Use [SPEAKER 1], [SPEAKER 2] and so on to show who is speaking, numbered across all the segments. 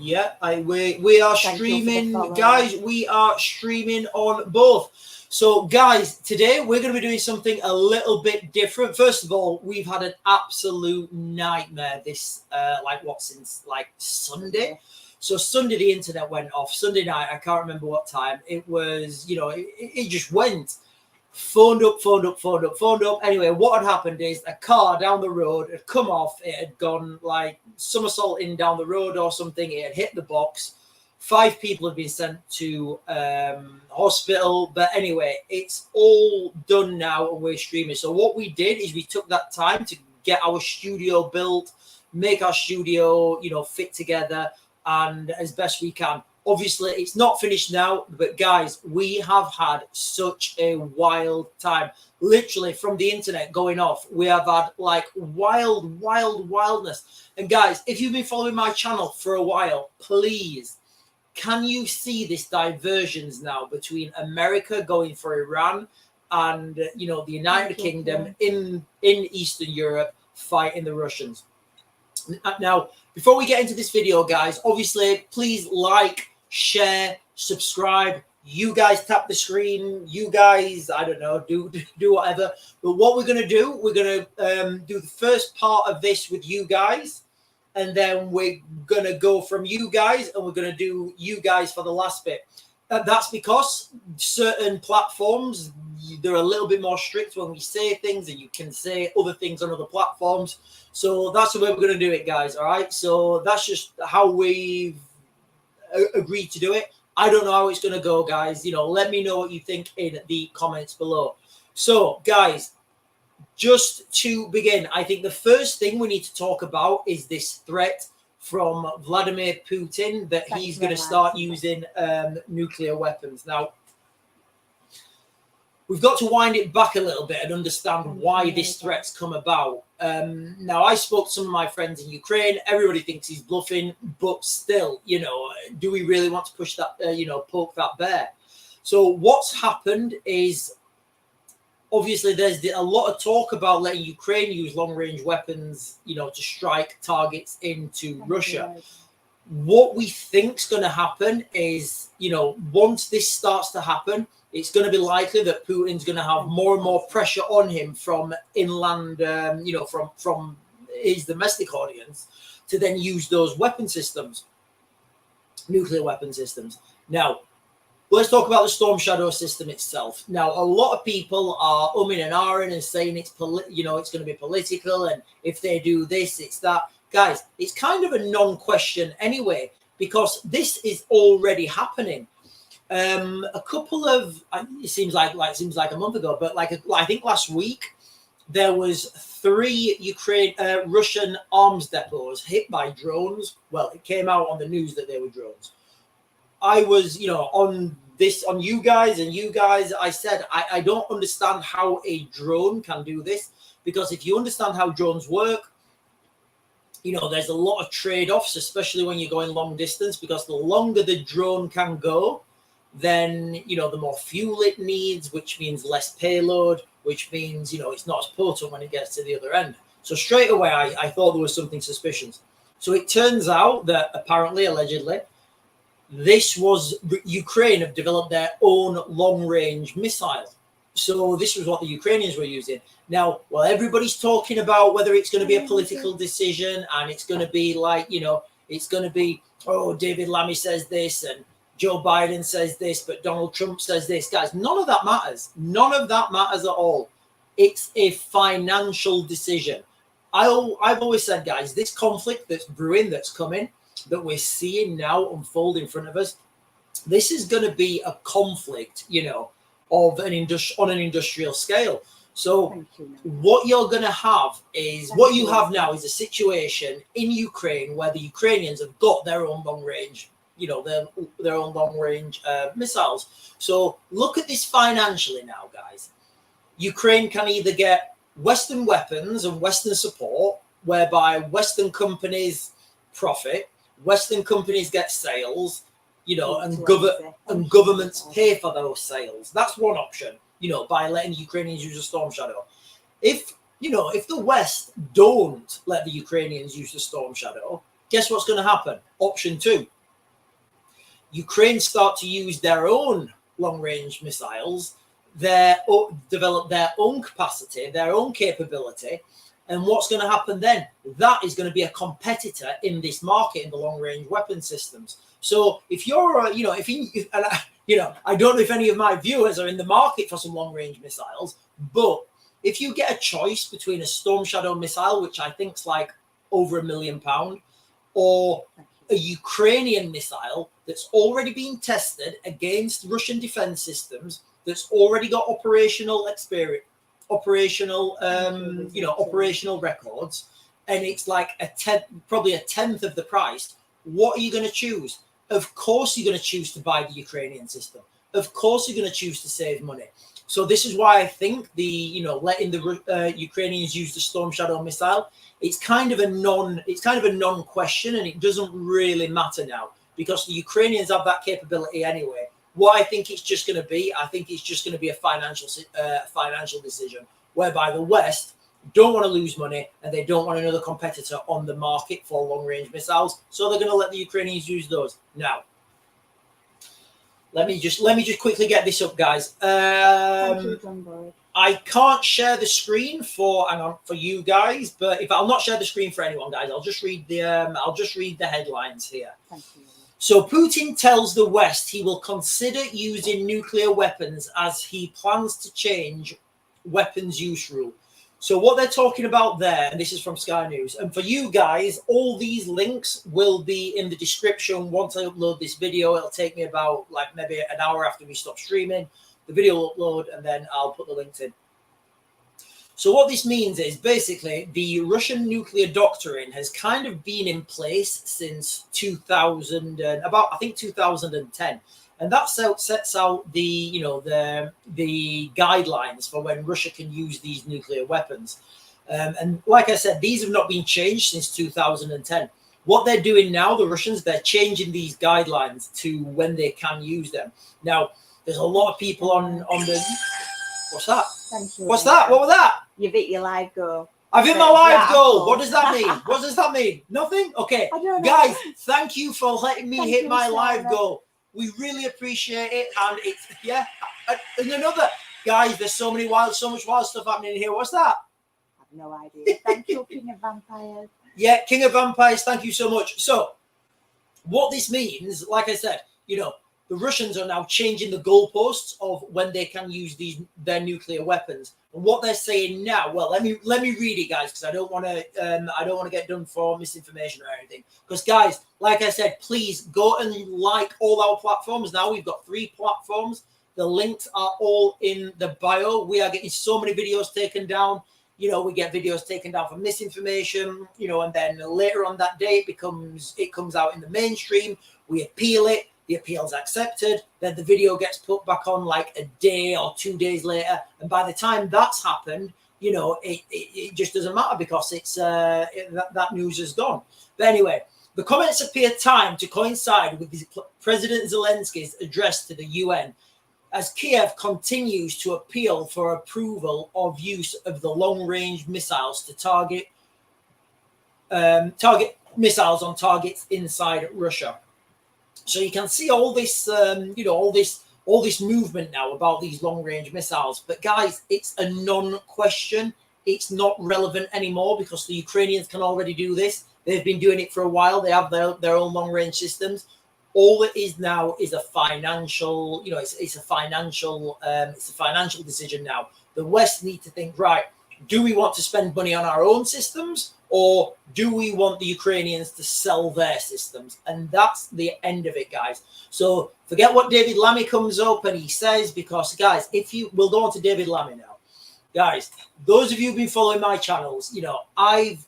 [SPEAKER 1] Yeah, we are streaming, guys. We are streaming on both. So, guys, today we're going to be doing something a little bit different. First of all, we've had an absolute nightmare this, since Sunday. So Sunday, the internet went off. Sunday night, I can't remember what time. It was, it just went. Phoned up. Anyway, what had happened is a car down the road had come off. It had gone like somersaulting down the road or something. It had hit the box. 5 people have been sent to hospital. But anyway, it's all done now and we're streaming. So what we did is we took that time to get our studio built, make our studio, fit together and as best we can. Obviously, it's not finished now, but guys, we have had such a wild time. Literally, from the internet going off, we have had like wildness. And guys, if you've been following my channel for a while, please, can you see this divergence now between America going for Iran and, the United Kingdom in Eastern Europe fighting the Russians? Now, before we get into this video, guys, obviously, please like, share, subscribe. You guys tap the screen. You guys, I don't know, do whatever. But what we're going to do, we're going to do the first part of this with you guys. And then we're going to go from you guys and we're going to do you guys for the last bit. That's because certain platforms, they're a little bit more strict when we say things and you can say other things on other platforms. So that's the way we're going to do it, guys. All right. So that's just how we've agreed to do it. I don't know how it's going to go, guys. Let me know what you think in the comments below. So, guys, just to begin, I think the first thing we need to talk about is this threat from Vladimir Putin that he's going to start using nuclear weapons. Now, we've got to wind it back a little bit and understand why this threat's come about. Now, I spoke to some of my friends in Ukraine. Everybody thinks he's bluffing, but still, do we really want to push that, poke that bear? So what's happened is, obviously, there's a lot of talk about letting Ukraine use long-range weapons, to strike targets into Russia. What we think's going to happen is, once this starts to happen, it's going to be likely that Putin's going to have more and more pressure on him from inland, from his domestic audience to then use those weapon systems, nuclear weapon systems. Now, let's talk about the Storm Shadow system itself. Now, a lot of people are umming and ahhing and saying it's it's going to be political, and if they do this, it's that. Guys, it's kind of a non-question anyway, because this is already happening. A couple of, it seems like a month ago, but I think last week there was 3 Russian arms depots hit by drones. Well, it came out on the news that they were drones. I was, on you guys, I said, I don't understand how a drone can do this, because if you understand how drones work, there's a lot of trade-offs, especially when you're going long distance, because the longer the drone can go, then, the more fuel it needs, which means less payload, which means, it's not as potent when it gets to the other end. So straight away, I thought there was something suspicious. So it turns out that apparently, allegedly, this was Ukraine have developed their own long-range missile. So this was what the Ukrainians were using. Now, well, everybody's talking about whether it's going to be a political decision, and it's going to be it's going to be, oh, David Lammy says this and Joe Biden says this, but Donald Trump says this. Guys, none of that matters. None of that matters at all. It's a financial decision. I've always said, guys, this conflict that's brewing, that's coming, that we're seeing now unfold in front of us, this is going to be a conflict, of on an industrial scale. So what you're going to have is, what you have now is a situation in Ukraine where the Ukrainians have got their own long range, their own long range missiles. So look at this financially now, guys. Ukraine can either get Western weapons and Western support, whereby Western companies profit, Western companies get sales, and governments pay for those sales. That's one option, by letting the Ukrainians use a Storm Shadow. If the West don't let the Ukrainians use the Storm Shadow, Guess what's going to happen? Option 2. Ukraine start to use their own long-range missiles, develop their own capacity, their own capability. And what's going to happen then? That is going to be a competitor in this market in the long-range weapon systems. So if you're, I don't know if any of my viewers are in the market for some long-range missiles, but if you get a choice between a Storm Shadow missile, which I think is like over £1 million, or a Ukrainian missile that's already been tested against Russian defense systems, that's already got operational experience, operational records, and it's like probably a tenth of the price, what are you going to choose? Of course you're going to choose to buy the Ukrainian system. Of course you're going to choose to save money. So this is why I think letting the Ukrainians use the Storm Shadow missile, it's kind of a non-question, and it doesn't really matter now because the Ukrainians have that capability anyway. What I think it's just going to be, a financial decision whereby the West don't want to lose money and they don't want another competitor on the market for long-range missiles, so they're going to let the Ukrainians use those. Now, let me just quickly get this up, guys. I can't share the screen for you guys, but if I'll not share the screen for anyone, guys, I'll just read the headlines here.
[SPEAKER 2] Thank you.
[SPEAKER 1] So Putin tells the West he will consider using nuclear weapons as he plans to change weapons use rule. So what they're talking about there, and this is from Sky News, and for you guys, all these links will be in the description. Once I upload this video, it'll take me about like maybe an hour after we stop streaming. The video will upload, and then I'll put the links in. So what this means is basically the Russian nuclear doctrine has kind of been in place since 2010, and that sets out the guidelines for when Russia can use these nuclear weapons. And like I said, these have not been changed since 2010. What they're doing now, the Russians, they're changing these guidelines to when they can use them. Now, there's a lot of people on the. What's that?
[SPEAKER 2] Thank you.
[SPEAKER 1] What's that? What was that?
[SPEAKER 2] You've hit your live goal.
[SPEAKER 1] I've hit my live goal. What does that mean? What does that mean? Nothing? Okay.
[SPEAKER 2] I don't know.
[SPEAKER 1] Guys, thank you for letting me hit my
[SPEAKER 2] Sarah.
[SPEAKER 1] live goal. We really appreciate it. And it's, and another, guys, there's so much wild stuff happening here. What's that?
[SPEAKER 2] I have no idea. Thank you, King of Vampires.
[SPEAKER 1] Yeah, King of Vampires, thank you so much. So, what this means, like I said, the Russians are now changing the goalposts of when they can use their nuclear weapons. And what they're saying now, well, let me read it, guys, because I don't want to get done for misinformation or anything. Because, guys, like I said, please go and like all our platforms. Now we've got 3 platforms. The links are all in the bio. We are getting so many videos taken down. We get videos taken down for misinformation. And then later on that day, it comes out in the mainstream. We appeal it. The appeal's accepted, then the video gets put back on like a day or 2 days later. And by the time that's happened, it just doesn't matter because it's that news is gone. But anyway, the comments appear timed to coincide with President Zelensky's address to the UN as Kiev continues to appeal for approval of use of the long-range missiles to target missiles on targets inside Russia. So you can see all this, all this movement now about these long-range missiles. But guys, it's a non-question. It's not relevant anymore because the Ukrainians can already do this. They've been doing it for a while. They have their own long-range systems. All it is now is a financial, it's a financial decision now. The West need to think, right, do we want to spend money on our own systems? Or do we want the Ukrainians to sell their systems? And that's the end of it, guys. So forget what David Lammy comes up and he says, because, guys, we'll go on to David Lammy now. Guys, those of you who've been following my channels, and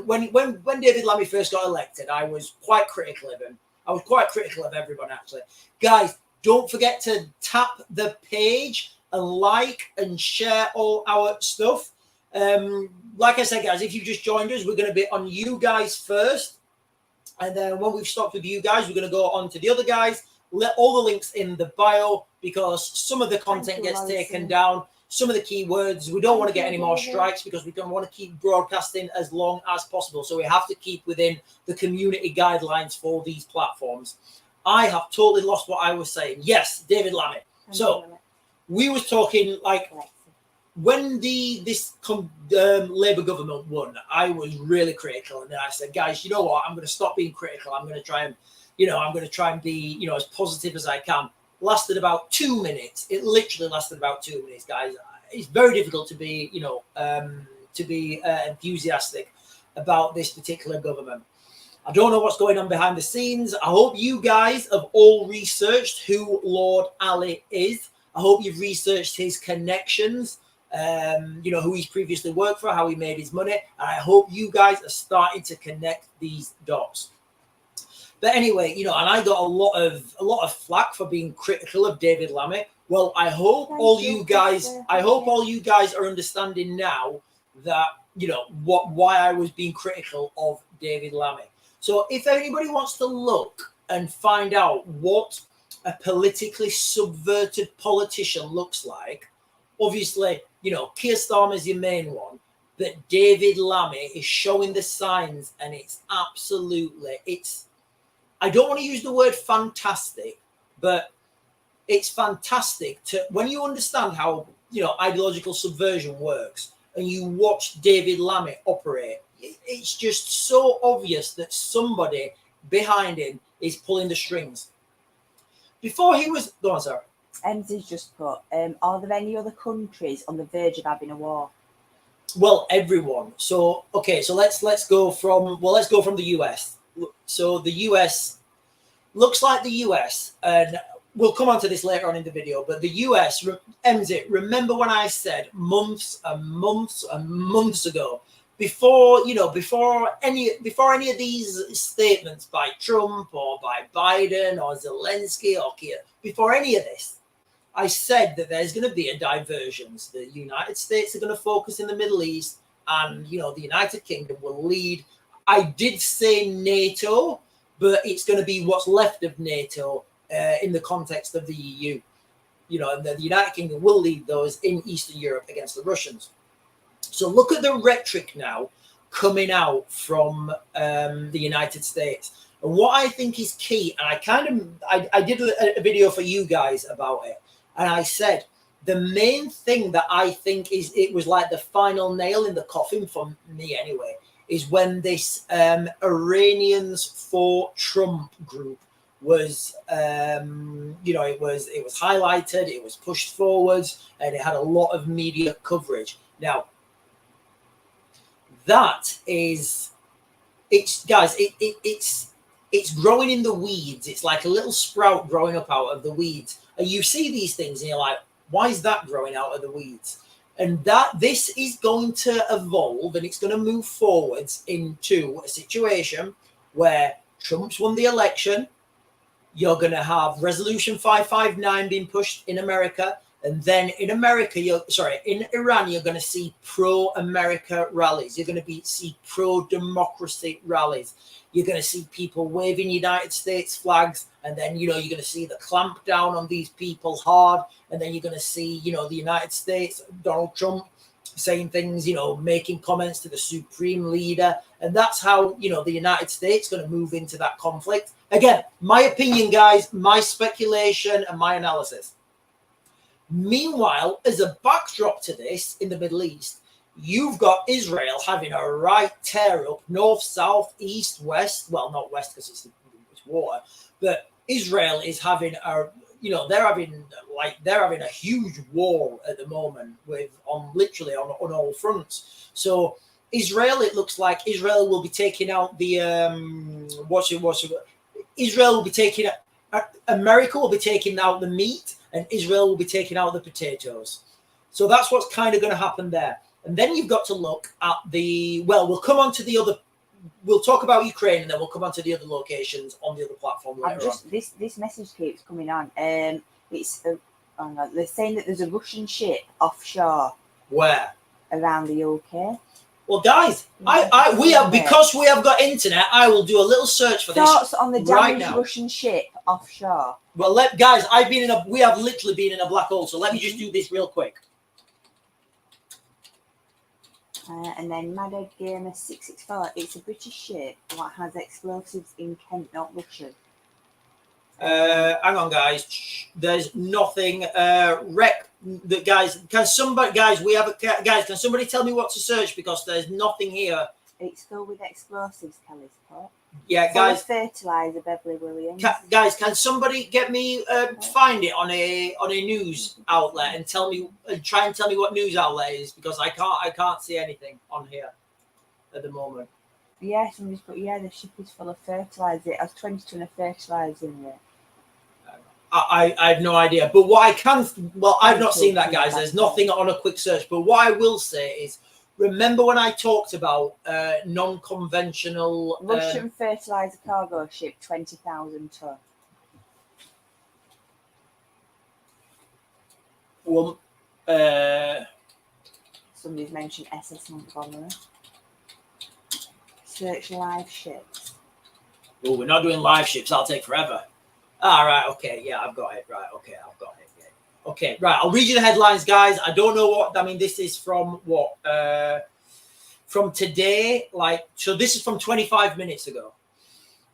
[SPEAKER 1] when David Lammy first got elected, I was quite critical of him. I was quite critical of everyone, actually. Guys, don't forget to tap the page and like and share all our stuff. Like I said, guys, if you just joined us, we're going to be on you guys first. And then when we've stopped with you guys, we're going to go on to the other guys. Let all the links in the bio because some of the content gets taken down. some of the key words. We don't want to get any more strikes because we don't want to keep broadcasting as long as possible. So we have to keep within the community guidelines for these platforms. I have totally lost what I was saying. Yes, David Lammy. So we was talking like when this Labour government won, I was really critical, and then I said, guys, you know what? I'm going to stop being critical. I'm going to try and be, as positive as I can. Lasted about 2 minutes. It literally lasted about 2 minutes, guys. It's very difficult to be, enthusiastic about this particular government. I don't know what's going on behind the scenes. I hope you guys have all researched who Lord Ali is. I hope you've researched his connections, who he's previously worked for, how he made his money. And I hope you guys are starting to connect these dots. But anyway, and I got a lot of flack for being critical of David Lammy. Well, I hope all you guys are understanding now that, why I was being critical of David Lammy. So if anybody wants to look and find out what a politically subverted politician looks like, obviously, Keir Starmer is your main one, but David Lammy is showing the signs, and it's I don't want to use the word fantastic, but it's fantastic when you understand how, ideological subversion works and you watch David Lammy operate. It's just so obvious that somebody behind him is pulling the strings. Before he was... Go on, Sarah.
[SPEAKER 2] Emsy's just put, are there any other countries on the verge of having a war?
[SPEAKER 1] Well, everyone. So, okay, so let's go from the US. So the US looks like the US, and we'll come on to this later on in the video, but the US, Emsy, remember when I said months and months and months ago, before any of these statements by Trump or by Biden or Zelensky or Keir, before any of this, I said that there's going to be a divergence. The United States are going to focus in the Middle East, and the United Kingdom will lead. I did say NATO, but it's going to be what's left of NATO in the context of the EU. And the United Kingdom will lead those in Eastern Europe against the Russians. So look at the rhetoric now coming out from the United States. And what I think is key, and I did a video for you guys about it, and I said the main thing that I think it was like the final nail in the coffin for me anyway, is when this Iranians for Trump group was, it was highlighted, it was pushed forwards, and it had a lot of media coverage. Now, it's growing in the weeds. It's like a little sprout growing up out of the weeds. And you see these things and you're like, why is that growing out of the weeds? And this is going to evolve, and it's going to move forwards into a situation where Trump's won the election. You're going to have Resolution 559 being pushed in America. And then in in Iran, you're going to see pro-America rallies. You're going to see pro-democracy rallies. You're going to see people waving United States flags. And then, you're going to see the clamp down on these people hard. And then you're going to see, the United States, Donald Trump saying things, making comments to the supreme leader. And that's how, the United States is going to move into that conflict. Again, my opinion, guys, my speculation and my analysis. Meanwhile, as a backdrop to this in the Middle East, you've got Israel having a right tear up, north, south, east, west. Well, not west because it's water, but Israel is having they're having a huge war at the moment on all fronts. So Israel, it looks like Israel will be taking out the Israel will be taking America will be taking out the meat, and Israel will be taking out the potatoes. So that's what's kind of going to happen there. And then you've got to look at we'll come on to the other, we'll talk about Ukraine, and then we'll come on to the other locations on the other platform later on.
[SPEAKER 2] This message keeps coming on. They're saying that there's a Russian ship offshore.
[SPEAKER 1] Where?
[SPEAKER 2] Around the UK.
[SPEAKER 1] Well, guys, because we have got internet, I will do a little search for this.
[SPEAKER 2] Thoughts on the damaged Russian ship offshore.
[SPEAKER 1] Well, guys, we have literally been in a black hole, so let me just do this real quick.
[SPEAKER 2] And then Madhead Gamer 664. It's a British ship that has explosives in Kent, not Russian.
[SPEAKER 1] Hang on, guys. There's nothing. Guys, can somebody? Guys, we have a guys. Can somebody tell me what to search because there's nothing here.
[SPEAKER 2] It's filled with explosives, Kelly's put.
[SPEAKER 1] Yeah, guys.
[SPEAKER 2] Fertilizer, Beverly Williams.
[SPEAKER 1] Guys, can somebody get me find it on a news outlet and tell me try and tell me what news outlet it is because I can't see anything on here at the moment.
[SPEAKER 2] Yeah, somebody's put the ship is full of fertilizer. It has 20 ton of fertilizer in it.
[SPEAKER 1] I have no idea, but what I can I've not seen that, guys. There's nothing on a quick search, but what I will say is. Remember when I talked about non-conventional
[SPEAKER 2] Russian fertilizer cargo ship, 20,000 ton.
[SPEAKER 1] Well,
[SPEAKER 2] somebody's mentioned SS Montgomery. Search live ships.
[SPEAKER 1] Oh, we're not doing live ships. That'll take forever. All right. Okay. Yeah, I've got it. Right. Okay, I've got it. Okay, right. I'll read you the headlines, guys. I don't know what I mean. This is from what? From today. So this is from 25 minutes ago.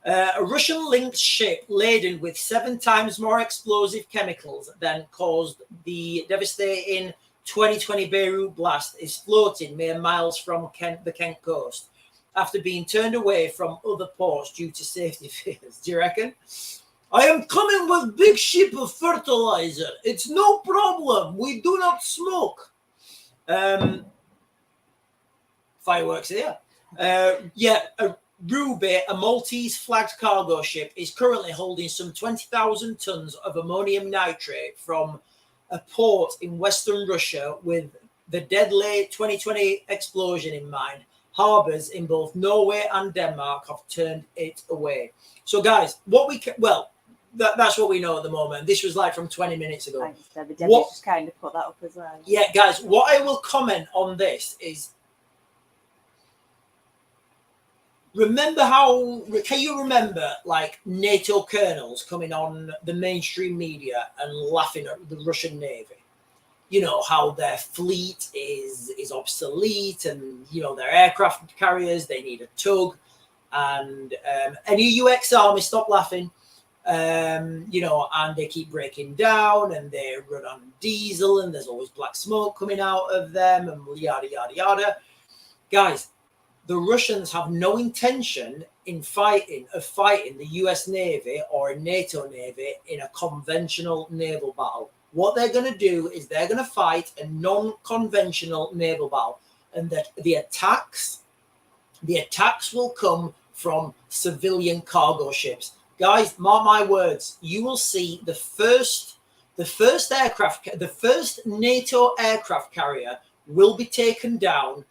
[SPEAKER 1] A Russian-linked ship laden with 7 times more explosive chemicals than caused the devastating 2020 Beirut blast is floating mere miles from the Kent coast after being turned away from other ports due to safety fears. Do you reckon? I am coming with big ship of fertilizer. It's no problem. We do not smoke. Fireworks here. Ruby, a Maltese flagged cargo ship, is currently holding some 20,000 tons of ammonium nitrate from a port in Western Russia with the deadly 2020 explosion in mind. Harbours in both Norway and Denmark have turned it away. So, guys, that's what we know at the moment. This was from 20 minutes ago.
[SPEAKER 2] Thanks, Debbie. Debbie just kind of put that up as well.
[SPEAKER 1] Yeah, guys, what I will comment on this is can you remember NATO colonels coming on the mainstream media and laughing at the Russian Navy? You know, how their fleet is obsolete and, their aircraft carriers, they need a tug. And any US Army, stop laughing. And they keep breaking down and they run on diesel and there's always black smoke coming out of them and yada, yada, yada. Guys, the Russians have no intention of fighting the US Navy or a NATO Navy in a conventional naval battle. What they're going to do is they're going to fight a non-conventional naval battle, and that the attacks will come from civilian cargo ships. Guys, mark my words, you will see the first NATO aircraft carrier will be taken down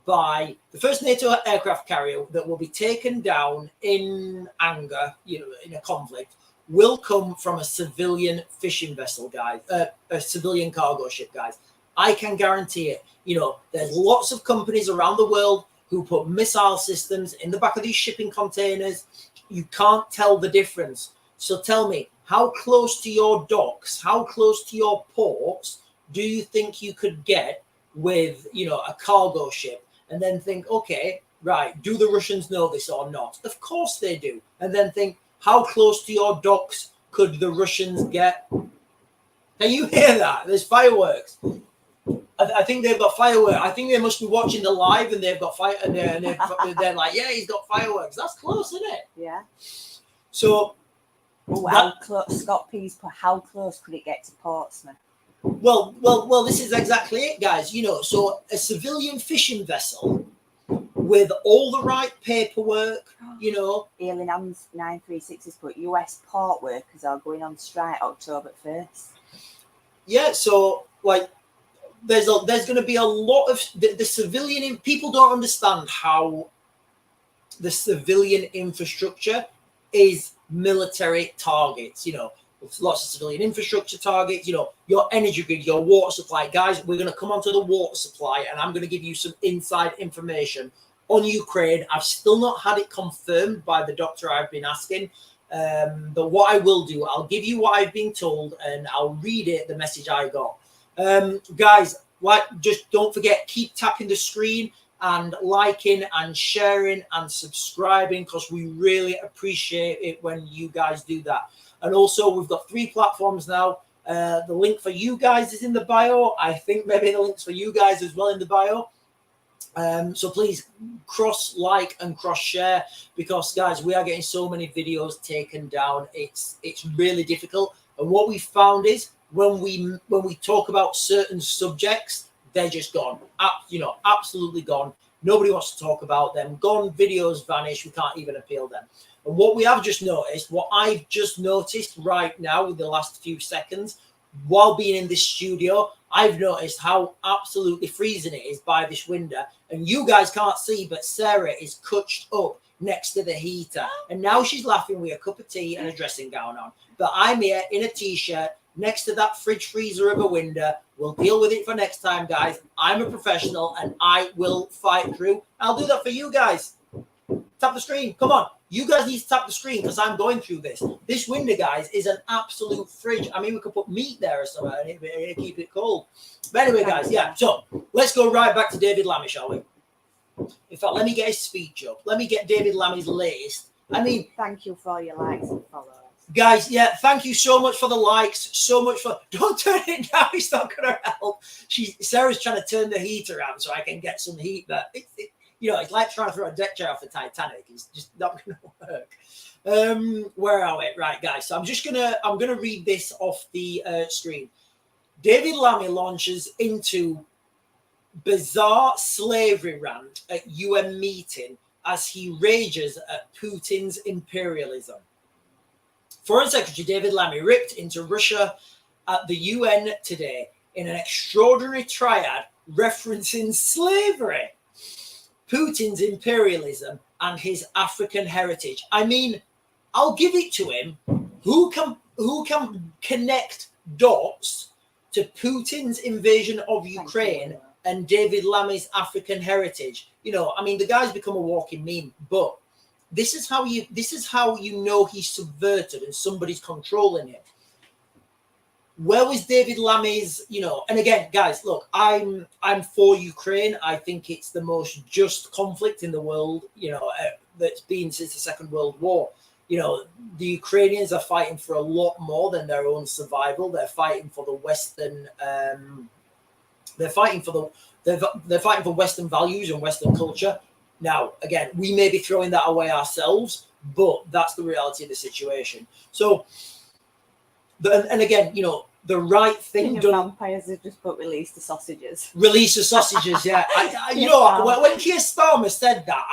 [SPEAKER 1] by the first NATO aircraft carrier that will be taken down in anger, in a conflict, will come from a civilian fishing vessel, guys, a civilian cargo ship, guys. I can guarantee it. There's lots of companies around the world who put missile systems in the back of these shipping containers. You can't tell the difference. So tell me, how close to your docks, how close to your ports do you think you could get with, a cargo ship? And then think, okay, right, do the Russians know this or not? Of course they do. And then think, how close to your docks could the Russians get? Can you hear that? There's fireworks. I think they've got fireworks. I think they must be watching the live and they've got fire. And they're like, yeah, he's got fireworks. That's close, isn't it?
[SPEAKER 2] Yeah.
[SPEAKER 1] So,
[SPEAKER 2] how close? Scott P's put, how close could it get to Portsmouth?
[SPEAKER 1] Well, this is exactly it, guys. So a civilian fishing vessel with all the right paperwork,
[SPEAKER 2] Ealing Hams 936 has put US port workers are going on strike October 1st.
[SPEAKER 1] Yeah, so there's going to be a lot of the civilian people don't understand how the civilian infrastructure is military targets. Lots of civilian infrastructure targets, your energy grid, your water supply. Guys, we're going to come onto the water supply and I'm going to give you some inside information on Ukraine. I've still not had it confirmed by the doctor I've been asking. But what I will do, I'll give you what I've been told and I'll read it, the message I got. Guys, just don't forget, keep tapping the screen. and liking and sharing and subscribing, because we really appreciate it when you guys do that. And also, we've got 3 platforms now. The link for you guys is in the bio. I think maybe the links for you guys as well in the bio. So please cross-like and cross-share, because, guys, we are getting so many videos taken down. It's really difficult. And what we found is when we talk about certain subjects, they're just gone. Absolutely gone. Nobody wants to talk about them. Gone. Videos vanish. We can't even appeal them. And what we have just noticed, what I've just noticed right now with the last few seconds, while being in this studio, I've noticed how absolutely freezing it is by this window. And you guys can't see, but Sarah is couched up next to the heater. And now she's laughing with a cup of tea and a dressing gown on. But I'm here in a t-shirt next to that fridge freezer of a window. We'll deal with it for next time, guys. I'm a professional and I will fight through. I'll do that for you guys. Tap the screen. Come on. You guys need to tap the screen because I'm going through this. This window, guys, is an absolute fridge. I mean, we could put meat there or something and it'd keep it cold. But anyway, guys, yeah. So let's go right back to David Lammy, shall we? In fact, let me get his speech up. Let me get David Lammy's latest. I mean,
[SPEAKER 2] thank you for your likes and followers.
[SPEAKER 1] Guys, yeah, thank you so much for the likes. So much for... Don't turn it down. It's not going to help. Sarah's trying to turn the heater on so I can get some heat. But, it's like trying to throw a deck chair off the Titanic. It's just not going to work. Where are we? Right, guys. So I'm gonna read this off the screen. David Lammy launches into bizarre slavery rant at UN meeting as he rages at Putin's imperialism. Foreign Secretary David Lammy ripped into Russia at the UN today in an extraordinary triad referencing slavery, Putin's imperialism, and his African heritage. I mean, I'll give it to him. Who can connect dots to Putin's invasion of Ukraine and David Lammy's African heritage? I mean, the guy's become a walking meme, but this is how you know he's subverted and somebody's controlling it. Where was David Lammy's, and again, guys, look, I'm for Ukraine. I think it's the most just conflict in the world, that's been since the Second World War. The Ukrainians are fighting for a lot more than their own survival. They're fighting for the Western, they're fighting for Western values and Western culture. Now, again, we may be throwing that away ourselves, but that's the reality of the situation. So, and again, the right thing done.
[SPEAKER 2] Vampires have just put release the sausages.
[SPEAKER 1] Release the sausages, yeah. When Keir Starmer said that,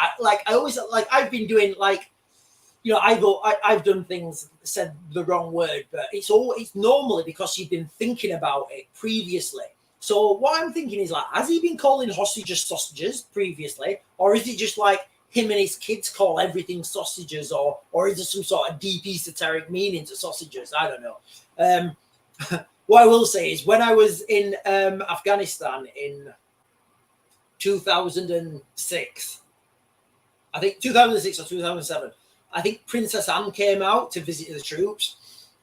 [SPEAKER 1] I've been doing I've done things, said the wrong word, but it's normally because you've been thinking about it previously. So what I'm thinking is, has he been calling hostages sausages previously? Or is it just like him and his kids call everything sausages? Or is there some sort of deep esoteric meaning to sausages? I don't know. What I will say is when I was in Afghanistan in 2006, I think 2006 or 2007, I think Princess Anne came out to visit the troops.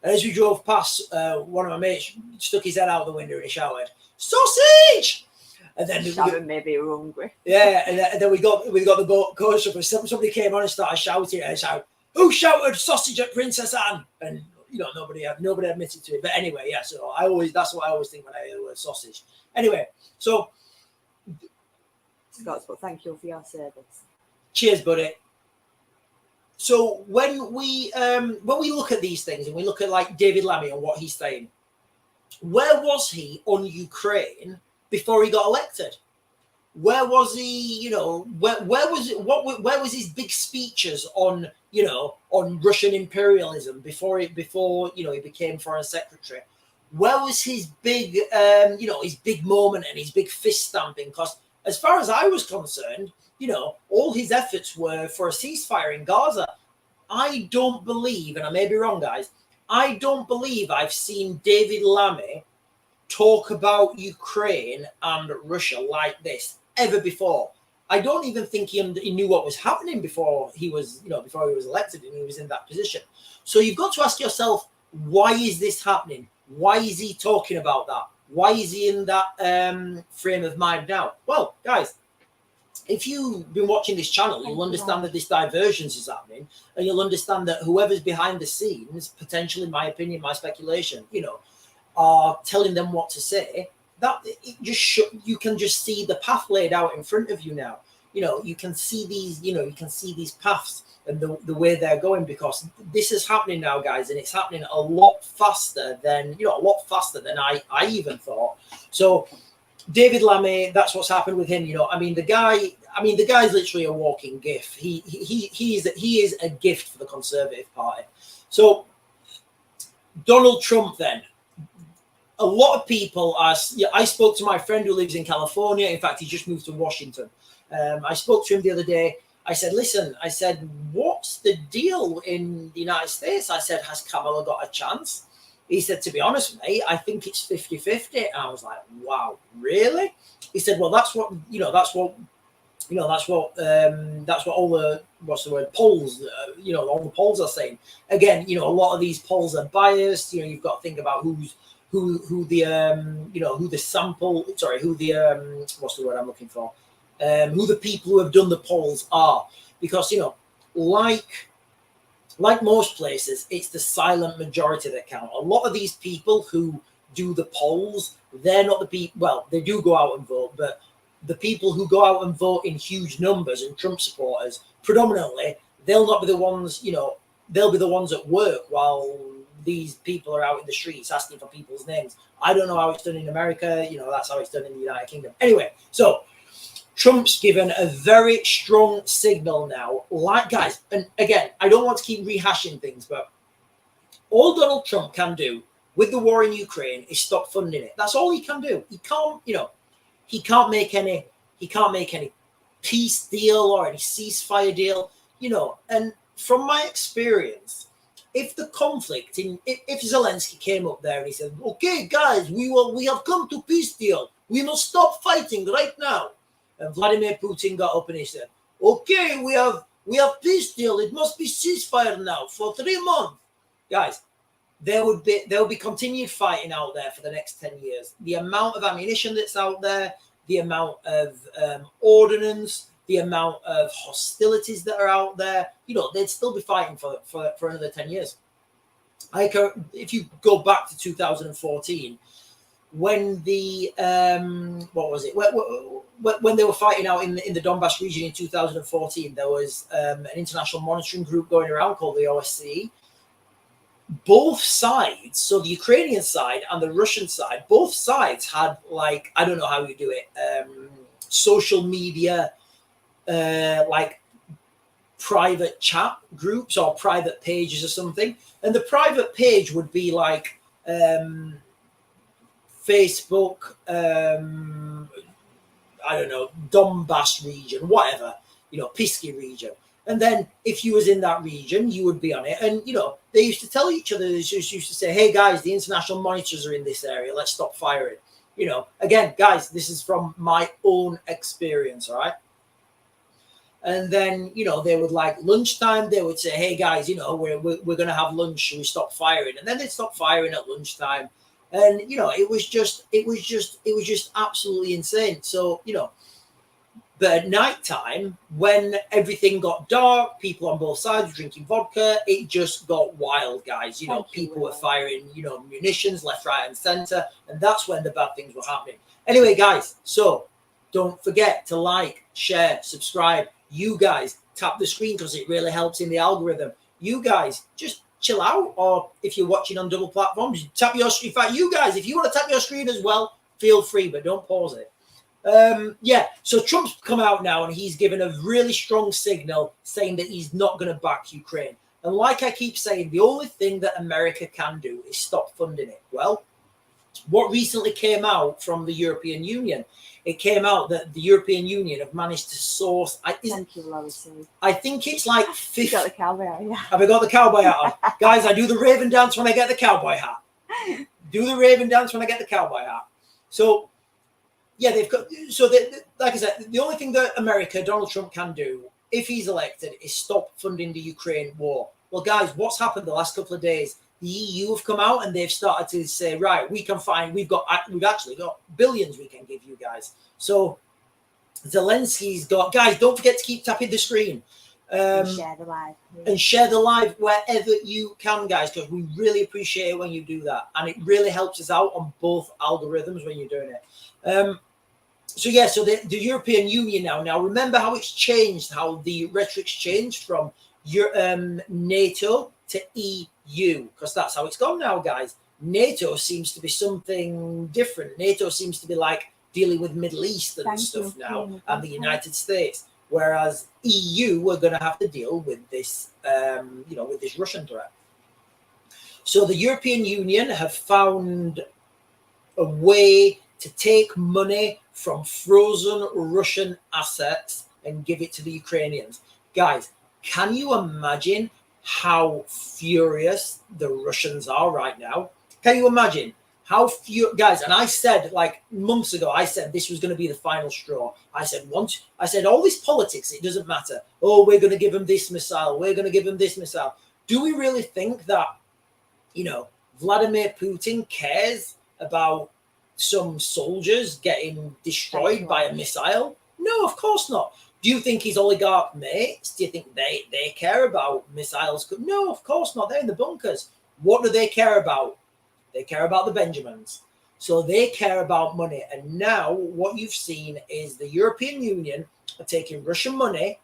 [SPEAKER 1] And as we drove past, one of my mates stuck his head out the window and he shouted, "Sausage!" And then
[SPEAKER 2] maybe you were hungry.
[SPEAKER 1] Yeah, and then we got the boat coach up, and somebody came on and started shouting, and shouted, "Who shouted sausage at Princess Anne?" And nobody admitted to it. But anyway, yeah. So that's what I always think when I hear the word sausage. Anyway, so
[SPEAKER 2] Scott's, but thank you for your service.
[SPEAKER 1] Cheers, buddy. So when we look at these things and we look at David Lammy and what he's saying, where was he on Ukraine before he got elected? Where was he? Where was it? Where was his big speeches on Russian imperialism before he became foreign secretary? Where was his big his big moment and his big fist stamping? Because as far as I was concerned, all his efforts were for a ceasefire in Gaza. I don't believe, and I may be wrong, guys, I don't believe I've seen David Lammy talk about Ukraine and Russia like this ever before. I don't even think he knew what was happening before he was elected and he was in that position. So you've got to ask yourself, why is this happening? Why is he talking about that? Why is he in that frame of mind now? Well, guys, if you've been watching this channel, you'll understand that this divergence is happening, and you'll understand that whoever's behind the scenes, potentially, in my opinion, my speculation, are telling them what to say. That it just you can just see the path laid out in front of you now. You can see these, you can see these paths and the way they're going, because this is happening now, guys, and it's happening a lot faster than I even thought. So David Lammy, that's what's happened with him. The guy's literally a walking gift. He is a gift for the Conservative Party. So Donald Trump, then, a lot of people I spoke to my friend who lives in California. In fact, he just moved to Washington. I spoke to him the other day. I said, listen, what's the deal in the United States? I said, has Kamala got a chance? He said, to be honest, mate, I think it's 50-50. And I was like, wow, really? He said, well, that's what all the, polls, all the polls are saying. Again, a lot of these polls are biased. You've got to think about who the people who have done the polls are, because like most places, it's the silent majority that count. A lot of these people who do the polls, they're not the people. Well, they do go out and vote, but the people who go out and vote in huge numbers and Trump supporters, predominantly, they'll not be the ones. They'll be the ones at work while these people are out in the streets asking for people's names. I don't know how it's done in America. That's how it's done in the United Kingdom. Anyway, so Trump's given a very strong signal now. Like, guys, and again, I don't want to keep rehashing things, but all Donald Trump can do with the war in Ukraine is stop funding it. That's all he can do. He can't make any peace deal or any ceasefire deal, and from my experience, if the conflict if Zelensky came up there and he said, okay, guys, we have come to peace deal. We must stop fighting right now. And Vladimir Putin got up and he said, okay, we have peace deal. It must be ceasefire now for 3 months. Guys, there will be continued fighting out there for the next 10 years. The amount of ammunition that's out there, the amount of ordnance, the amount of hostilities that are out there, they'd still be fighting for another 10 years. If you go back to 2014, when the when they were fighting out in the Donbass region in 2014, there was an international monitoring group going around called the OSCE. Both sides, so the Ukrainian side and the Russian side, both sides had, like, I don't know how you do it, social media, like private chat groups or private pages or something. And the private page would be like Facebook, I don't know, Donbass region, whatever, Pisky region. And then if you was in that region, you would be on it. And, they used to tell each other, they just used to say, hey, guys, the international monitors are in this area. Let's stop firing. Again, guys, this is from my own experience, all right? And then, they would, like, lunchtime, they would say, hey, guys, we're going to have lunch. Should we stop firing? And then they'd stop firing at lunchtime. And, it was just absolutely insane. So, but at nighttime, when everything got dark, people on both sides were drinking vodka, it just got wild, guys. People were firing, munitions left, right, and center. And that's when the bad things were happening. Anyway, guys, so don't forget to like, share, subscribe. You guys tap the screen because it really helps in the algorithm. You guys just chill out, or if you're watching on double platforms, tap your screen. In fact, you guys, if you want to tap your screen as well, feel free, but don't pause it. So Trump's come out now and he's given a really strong signal saying that he's not going to back Ukraine. And like I keep saying, the only thing that America can do is stop funding it. Well, what recently came out from the European Union, it came out that the European Union have managed to source.
[SPEAKER 2] Thank you, Lois.
[SPEAKER 1] I think it's like 50.
[SPEAKER 2] You got the cowboy hat, yeah.
[SPEAKER 1] Have I got the cowboy hat on? Guys, I do the Raven dance when I get the cowboy hat. Do the Raven dance when I get the cowboy hat. So, yeah, they've got. So, like I said, the only thing that Donald Trump can do if he's elected is stop funding the Ukraine war. Well, guys, what's happened the last couple of days? The EU have come out and they've started to say, right, we've actually got billions we can give you guys. So Zelensky's got, guys, don't forget to keep tapping the screen.
[SPEAKER 2] And share the live. Yeah.
[SPEAKER 1] And share the live wherever you can, guys, because we really appreciate it when you do that. And it really helps us out on both algorithms when you're doing it. So the European Union now remember how it's changed, how the rhetoric's changed from NATO to EU, because that's how it's gone now, guys. NATO seems to be something different. NATO seems to be like dealing with Middle East and stuff now, and the United States, whereas EU we're going to have to deal with this, with this Russian threat. So the European Union have found a way to take money from frozen Russian assets and give it to the Ukrainians. Guys, can you imagine how furious the Russians are right now? Can you imagine how few guys? And I said like months ago, I said this was going to be the final straw. I said all this politics, it doesn't matter. Oh, we're going to give them this missile. We're going to give them this missile. Do we really think that, Vladimir Putin cares about some soldiers getting destroyed by a missile? No, of course not. Do you think his oligarch mates, do you think they care about missiles? No, of course not. They're in the bunkers. What do they care about? They care about the Benjamins. So they care about money. And now what you've seen is the European Union are taking Russian money,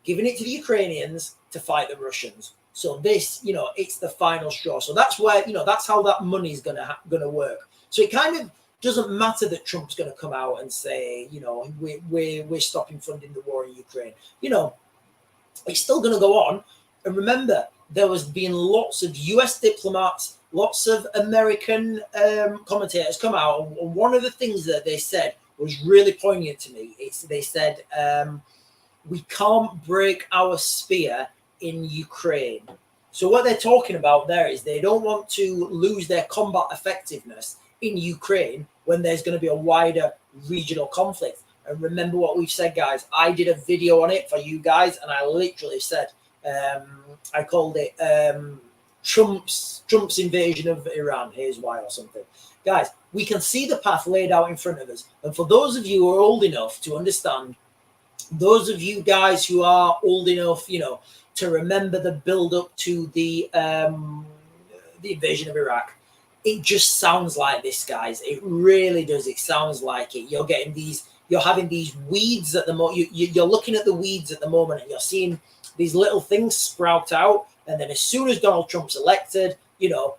[SPEAKER 1] giving it to the Ukrainians to fight the Russians. So this, it's the final straw. So that's where, that's how that money is gonna work. So it kind of doesn't matter that Trump's going to come out and say, we're stopping funding the war in Ukraine. It's still going to go on. And remember, there was been lots of US diplomats, lots of American commentators come out. And one of the things that they said was really poignant to me. They said, we can't break our spear in Ukraine. So what they're talking about there is they don't want to lose their combat effectiveness in Ukraine when there's going to be a wider regional conflict. And remember what we've said, guys. I did a video on it for you guys, and I literally said, I called it Trump's invasion of Iran. Here's why, or something. Guys, we can see the path laid out in front of us. And for those of you who are old enough to understand, those of you guys who are old enough, to remember the build up to the invasion of Iraq, it just sounds like this, guys. It really does. It sounds like it. You're having these weeds at the moment. You're looking at the weeds at the moment, and you're seeing these little things sprout out. And then as soon as Donald Trump's elected, they're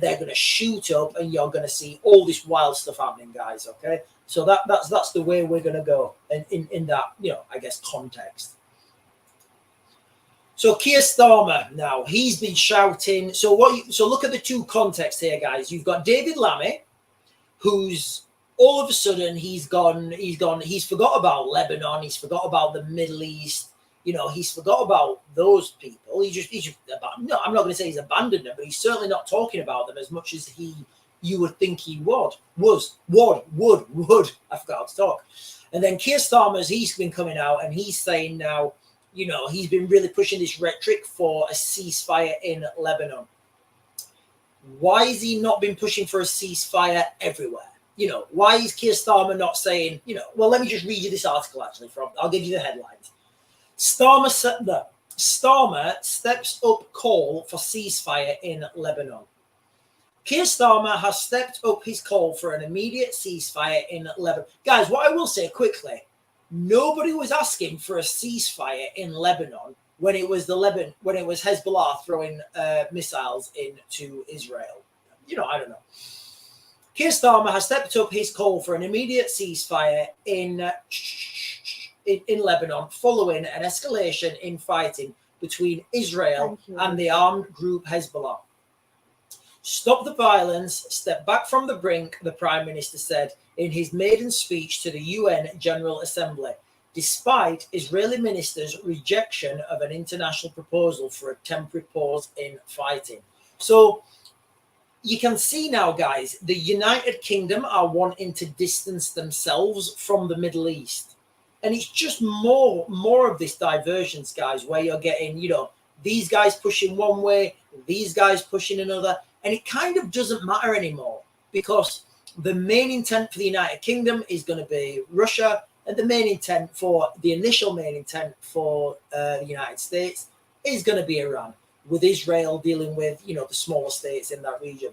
[SPEAKER 1] going to shoot up, and you're going to see all this wild stuff happening, guys. Okay, so that's the way we're going to go in that, I guess, context. So Keir Starmer now, he's been shouting. So look at the two contexts here, guys. You've got David Lammy, who's all of a sudden he's forgot about Lebanon, he's forgot about the Middle East, he's forgot about those people. He's just I'm not going to say he's abandoned them, but he's certainly not talking about them as much as you would think he would. I forgot how to talk. And then Keir Starmer's, he's been coming out and he's saying now, he's been really pushing this rhetoric for a ceasefire in Lebanon. Why has he not been pushing for a ceasefire everywhere? Why is Keir Starmer not saying, well, let me just read you this article actually I'll give you the headlines. Starmer steps up call for ceasefire in Lebanon. Keir Starmer has stepped up his call for an immediate ceasefire in Lebanon. Guys, what I will say quickly, nobody was asking for a ceasefire in Lebanon when it was Hezbollah throwing missiles into Israel. I don't know. Keir Starmer has stepped up his call for an immediate ceasefire in Lebanon following an escalation in fighting between Israel and the armed group Hezbollah. Stop the violence, step back from the brink, the Prime Minister said in his maiden speech to the UN General Assembly, despite Israeli ministers' rejection of an international proposal for a temporary pause in fighting. So you can see now, guys, the United Kingdom are wanting to distance themselves from the Middle East. And it's just more of this divergence, guys, where you're getting, these guys pushing one way, these guys pushing another. And it kind of doesn't matter anymore because the main intent for the United Kingdom is going to be Russia And the main intent for the initial main intent for the United States is going to be Iran, with Israel dealing with, you know, the smaller states in that region.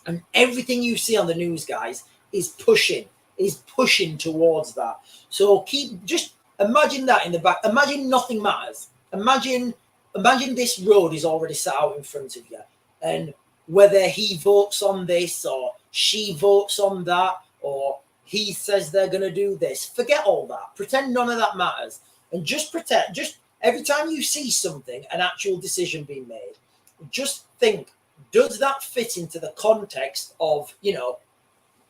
[SPEAKER 1] And everything you see on the news, guys, is pushing towards that. So just imagine that in the back. Imagine nothing matters. Imagine this road is already set out in front of you, and whether he votes on this or she votes on that, or he says they're going to do this, forget all that. Pretend none of that matters, and just every time you see something, an actual decision being made, just think, does that fit into the context of, you know,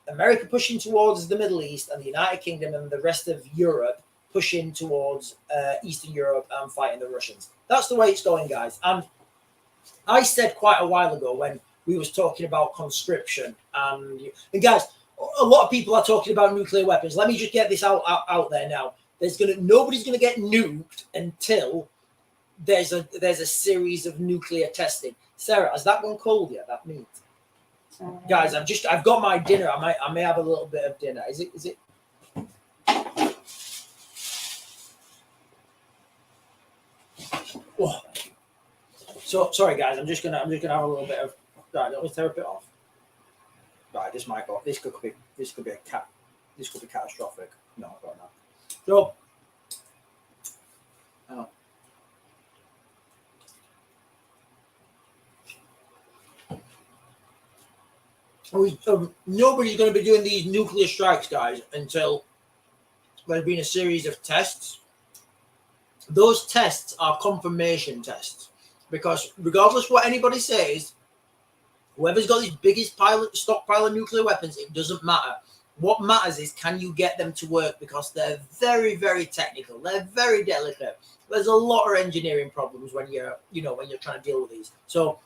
[SPEAKER 1] America pushing towards the Middle East and the United Kingdom and the rest of Europe pushing towards Eastern Europe and fighting the Russians? That's the way it's going, guys. And I said quite a while ago when we was talking about conscription, and guys, a lot of people are talking about nuclear weapons. Let me just get this out there now. Nobody's gonna get nuked until there's a series of nuclear testing. Sarah, has that gone cold yet? That meat, guys. I've got my dinner. I may have a little bit of dinner. Is it? Oh. So sorry, guys. I'm just gonna have a little bit of. Right, let me tear a bit off. Right, this might go. This could be catastrophic. No, I don't know. So, nobody's going to be doing these nuclear strikes, guys, until there's been a series of tests. Those tests are confirmation tests, because regardless what anybody says, whoever's got the biggest stockpile of nuclear weapons, it doesn't matter. What matters is, can you get them to work? Because they're very, very technical. They're very delicate. There's a lot of engineering problems when you're trying to deal with these. So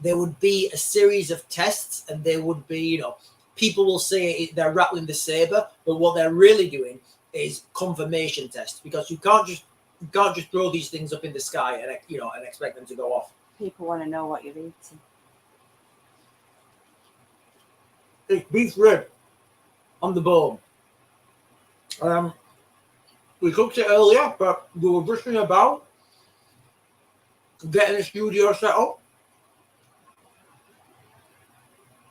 [SPEAKER 1] there would be a series of tests, and there would be, you know, people will say they're rattling the saber, but what they're really doing is confirmation tests, because you can't just throw these things up in the sky and, you know, and expect them to go off.
[SPEAKER 2] People want to know what you're eating.
[SPEAKER 1] It's beef rib on the bone. We cooked it earlier, but we were rushing about getting a studio set up,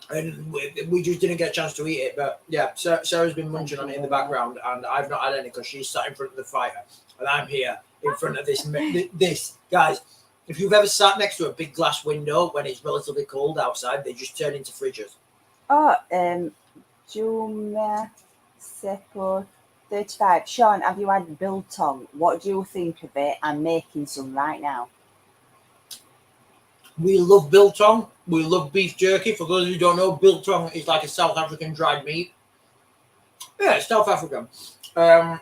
[SPEAKER 1] and we just didn't get a chance to eat it. But yeah, Sarah's been munching on it in the background, and I've not had any because she's sat in front of the fire, and I'm here in front of this. Guys, if you've ever sat next to a big glass window when it's relatively cold outside, they just turn into fridges.
[SPEAKER 2] Oh, Juma Sepo 35. Sean, have you had biltong? What do you think of it? I'm making some right now.
[SPEAKER 1] We love biltong. We love beef jerky. For those who don't know, biltong is like a South African dried meat. Yeah, it's South African. Yeah,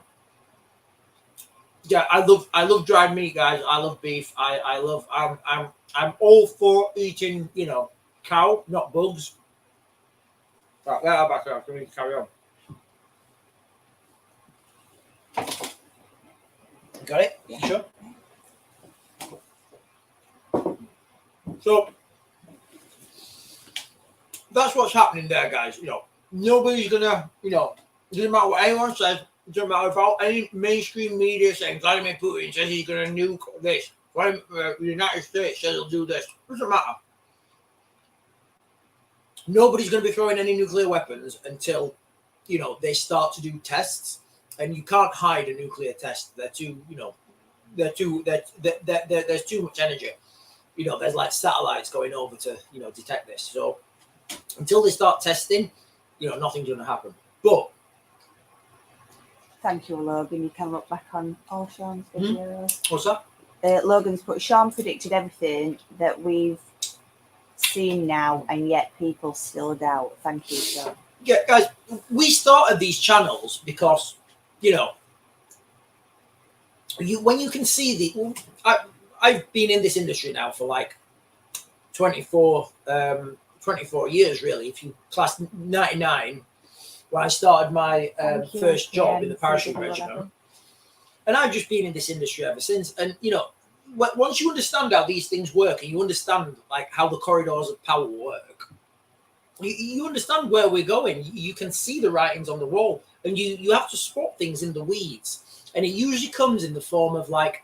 [SPEAKER 1] I love dried meat, guys. I love beef. I'm all for eating, you know, cow, not bugs. Right, let her back up. We need to carry on. Got it? Yeah. Sure. So that's what's happening there, guys. You know, nobody's gonna, you know, it doesn't matter what anyone says. It doesn't matter about any mainstream media saying Vladimir Putin says he's gonna nuke this. The United States says he'll do this. It doesn't matter. Nobody's going to be throwing any nuclear weapons until, you know, they start to do tests, and you can't hide a nuclear test. They're too, you know, there's too much energy. You know, there's like satellites going over to, you know, detect this. So until they start testing, you know, nothing's going to happen. But
[SPEAKER 2] thank you, Logan. You can look back on all Sean's videos.
[SPEAKER 1] What's that?
[SPEAKER 2] Logan's put, Sean predicted everything that we've seen now, and yet people still doubt. Thank you, Sean.
[SPEAKER 1] Yeah, guys, we started these channels because, you know, when you can see I've been in this industry now for like 24 years, really. If you class 99, when I started my first job in the parachute regiment, and I've just been in this industry ever since. And you know, once you understand how these things work, and you understand like how the corridors of power work, you understand where we're going. You can see the writings on the wall, and you have to spot things in the weeds. And it usually comes in the form of like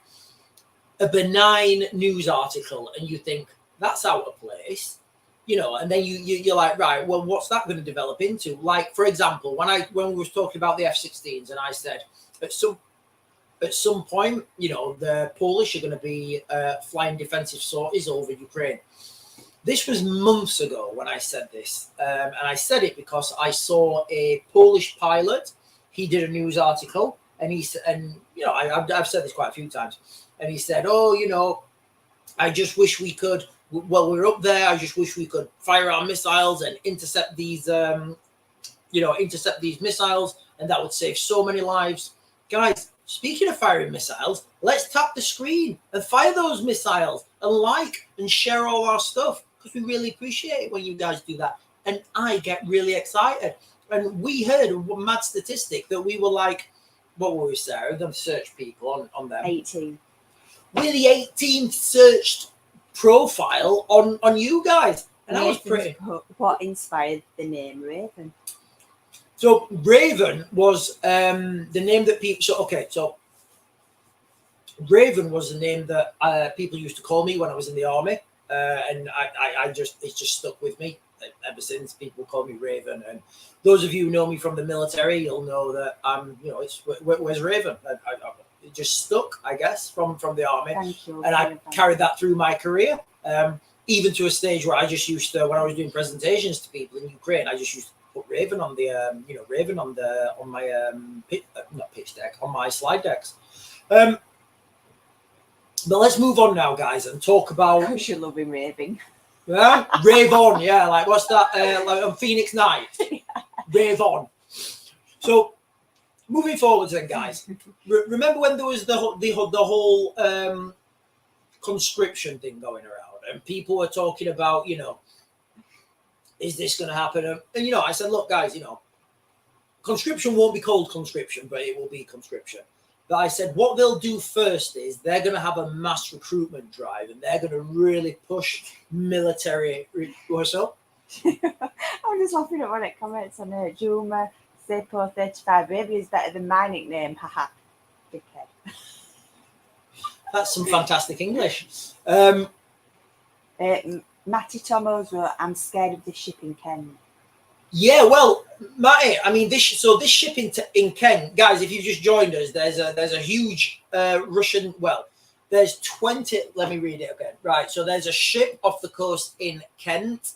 [SPEAKER 1] a benign news article, and you think that's out of place, you know. And then you're like, right, well, what's that going to develop into? Like, for example, when we was talking about the F-16s, and I said at some point, you know, the Polish are going to be flying defensive sorties over Ukraine. This was months ago when I said this, and I said it because I saw a Polish pilot. He did a news article, and you know, I've said this quite a few times, and he said, "Oh, you know, I just wish we could. Well, we're up there. I just wish we could fire our missiles and intercept these, intercept these missiles, and that would save so many lives, guys." Speaking of firing missiles, let's tap the screen and fire those missiles and like and share all our stuff, because we really appreciate it when you guys do that. And I get really excited. And we heard a mad statistic that we were like, what were we, Sarah? The search people on them.
[SPEAKER 2] 18.
[SPEAKER 1] We're the 18th searched profile on you guys. And that was pretty.
[SPEAKER 2] What inspired the name Raven?
[SPEAKER 1] So Raven was the name that people. So Raven was the name that people used to call me when I was in the army, and it's just stuck with me ever since. People call me Raven, and those of you who know me from the military, you'll know that it's where's Raven. It just stuck, I guess, from the army.
[SPEAKER 2] Thank you.
[SPEAKER 1] And I carried that through my career, even to a stage where I just used to, when I was doing presentations to people in Ukraine, I just used to put Raven on the Raven on my not pitch deck, on my slide decks. But let's move on now, guys, and talk about.
[SPEAKER 2] Because you're loving raving.
[SPEAKER 1] Yeah, rave on, yeah. Like what's that? Like on Phoenix Night, rave on. So moving forwards, then, guys. Remember when there was the whole conscription thing going around, and people were talking about, you know, is this going to happen? And, you know, I said, look, guys, you know, conscription won't be called conscription, but it will be conscription. But I said, what they'll do first is they're going to have a mass recruitment drive, and they're going to really push military. What's up?
[SPEAKER 2] I'm just laughing at one of the comments on it. Juma, Sepo 35, Raven is better than my nickname. Haha. Dickhead.
[SPEAKER 1] That's some fantastic English.
[SPEAKER 2] Matty Tomos wrote, I'm scared of this ship in Kent.
[SPEAKER 1] Yeah, well, Matty, I mean, this ship in Kent, guys, if you've just joined us, there's a huge Russian, well, there's 20, let me read it again. Right, so there's a ship off the coast in Kent,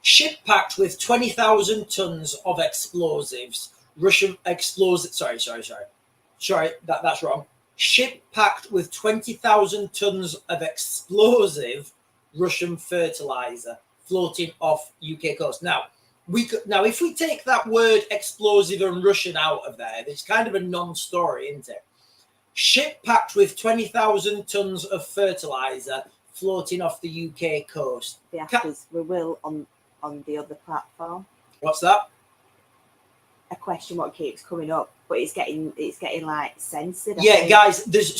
[SPEAKER 1] ship packed with 20,000 tons of explosives, Russian explosives, sorry, that's wrong. Ship packed with 20,000 tons of explosive Russian fertilizer floating off UK coast. Now, if we take that word explosive and Russian out of there, it's kind of a non-story, isn't it? Ship packed with 20,000 tons of fertilizer floating off the UK coast.
[SPEAKER 2] Yeah, because we will on the other platform.
[SPEAKER 1] What's that?
[SPEAKER 2] A question what keeps coming up, but it's getting like censored.
[SPEAKER 1] Yeah, guys, there's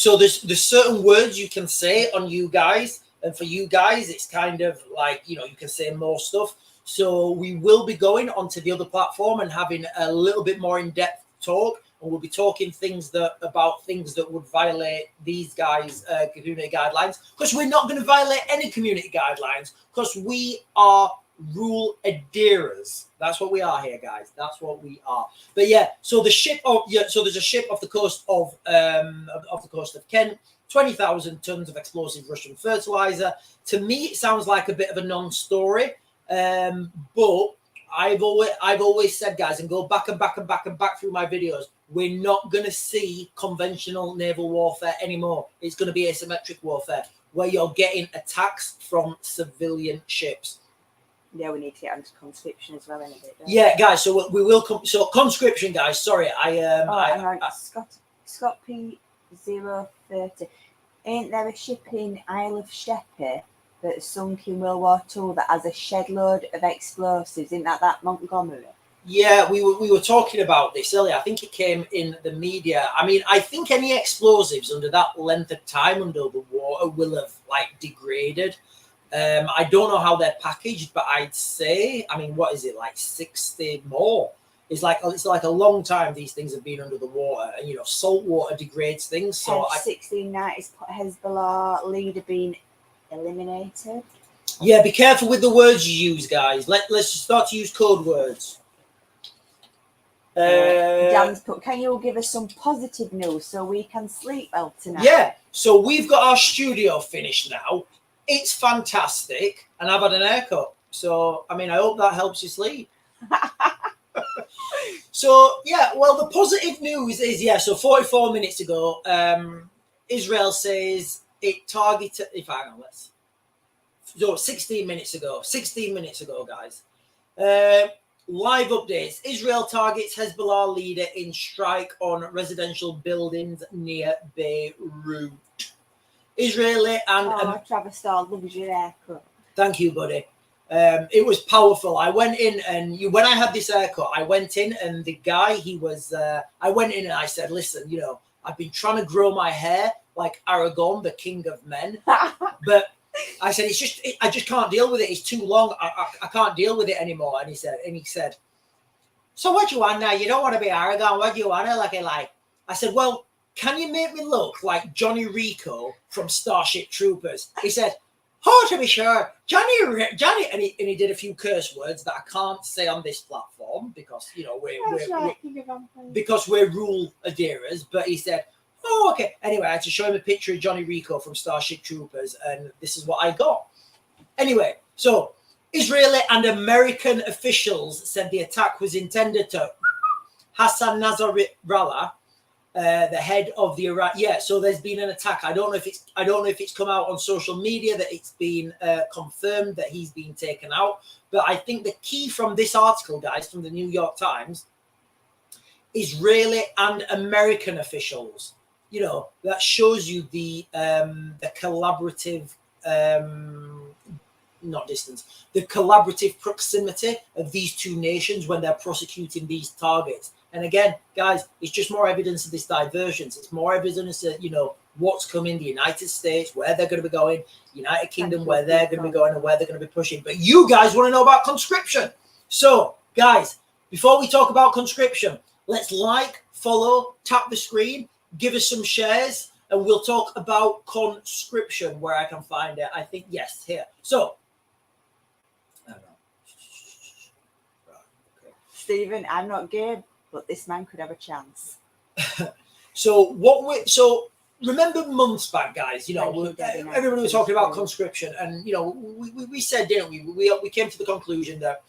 [SPEAKER 1] certain words you can say on you guys, and for you guys it's kind of like, you know, you can say more stuff. So we will be going onto the other platform and having a little bit more in-depth talk, and we'll be talking about things that would violate these guys' community guidelines, because we're not going to violate any community guidelines, because we are rule adherers. That's what we are here, guys. That's what we are. But yeah, so there's a ship off the coast of Kent, 20,000 tons of explosive Russian fertilizer. To me, it sounds like a bit of a non-story, but I've always said, guys, and go back through my videos, we're not going to see conventional naval warfare anymore. It's going to be asymmetric warfare, where you're getting attacks from civilian ships.
[SPEAKER 2] Yeah, we need to get onto conscription as well in a bit.
[SPEAKER 1] Yeah, guys. So we will come. So conscription, guys. Sorry,
[SPEAKER 2] Scott P030. Ain't there a ship in Isle of Sheppey that sunk in World War II that has a shed load of explosives? Isn't that Montgomery? Yeah, we were talking about this earlier. I think it came in the media. I mean, I think any explosives under that length of time under the war will have like degraded.
[SPEAKER 1] I don't know how they're packaged, but I'd say, I mean, what is it, like 60 more? It's like a long time these things have been under the water, and you know, salt water degrades things. So
[SPEAKER 2] 1690s Hezbollah leader being eliminated.
[SPEAKER 1] Yeah, be careful with the words you use, guys. Let's start to use code words.
[SPEAKER 2] Dan's put, can you give us some positive news so we can sleep well tonight?
[SPEAKER 1] Yeah, so we've got our studio finished now. It's fantastic, and I've had an haircut. So, I mean, I hope that helps you sleep. So, yeah, well, the positive news is, yeah, so 44 minutes ago, Israel says it targeted, hang on, so 16 minutes ago, guys. Live updates. Israel targets Hezbollah leader in strike on residential buildings near Beirut. Israeli and...
[SPEAKER 2] Travis Starr loves your haircut.
[SPEAKER 1] Thank you, buddy. It was powerful. I went in and when I had this haircut, I went in and the guy, I went in and I said, listen, you know, I've been trying to grow my hair like Aragon, the king of men. But I said, I just can't deal with it. It's too long. I can't deal with it anymore. And he said, so what do you want now? You don't want to be Aragon. What do you want? Like, I said, well, can you make me look like Johnny Rico from Starship Troopers? He said, oh, to be sure, Johnny, and he did a few curse words that I can't say on this platform because, you know, we're rule adherers. But he said, oh, okay. Anyway, I had to show him a picture of Johnny Rico from Starship Troopers, and this is what I got. Anyway, so Israeli and American officials said the attack was intended to Hassan Nasrallah, the head of the Iraq. Yeah, so there's been an attack. I don't know if it's come out on social media that it's been confirmed that he's been taken out. But I think the key from this article, guys, from the New York Times, Israeli and American officials. You know, that shows you the collaborative, not distance, the collaborative proximity of these two nations when they're prosecuting these targets. And again, guys, it's just more evidence of this divergence. It's more evidence that, you know, what's coming, the United States, where they're going to be going, United Kingdom, where they're going to be going and where they're going to be pushing. But you guys want to know about conscription. So, guys, before we talk about conscription, let's like, follow, tap the screen, give us some shares, and we'll talk about conscription, where I can find it. I think, yes, here. So, I don't know. Right, okay.
[SPEAKER 2] Stephen, I'm not gay, but this man could have a chance.
[SPEAKER 1] So remember months back, guys, you know, everybody was talking about conscription, and, you know, we said, didn't we? We came to the conclusion that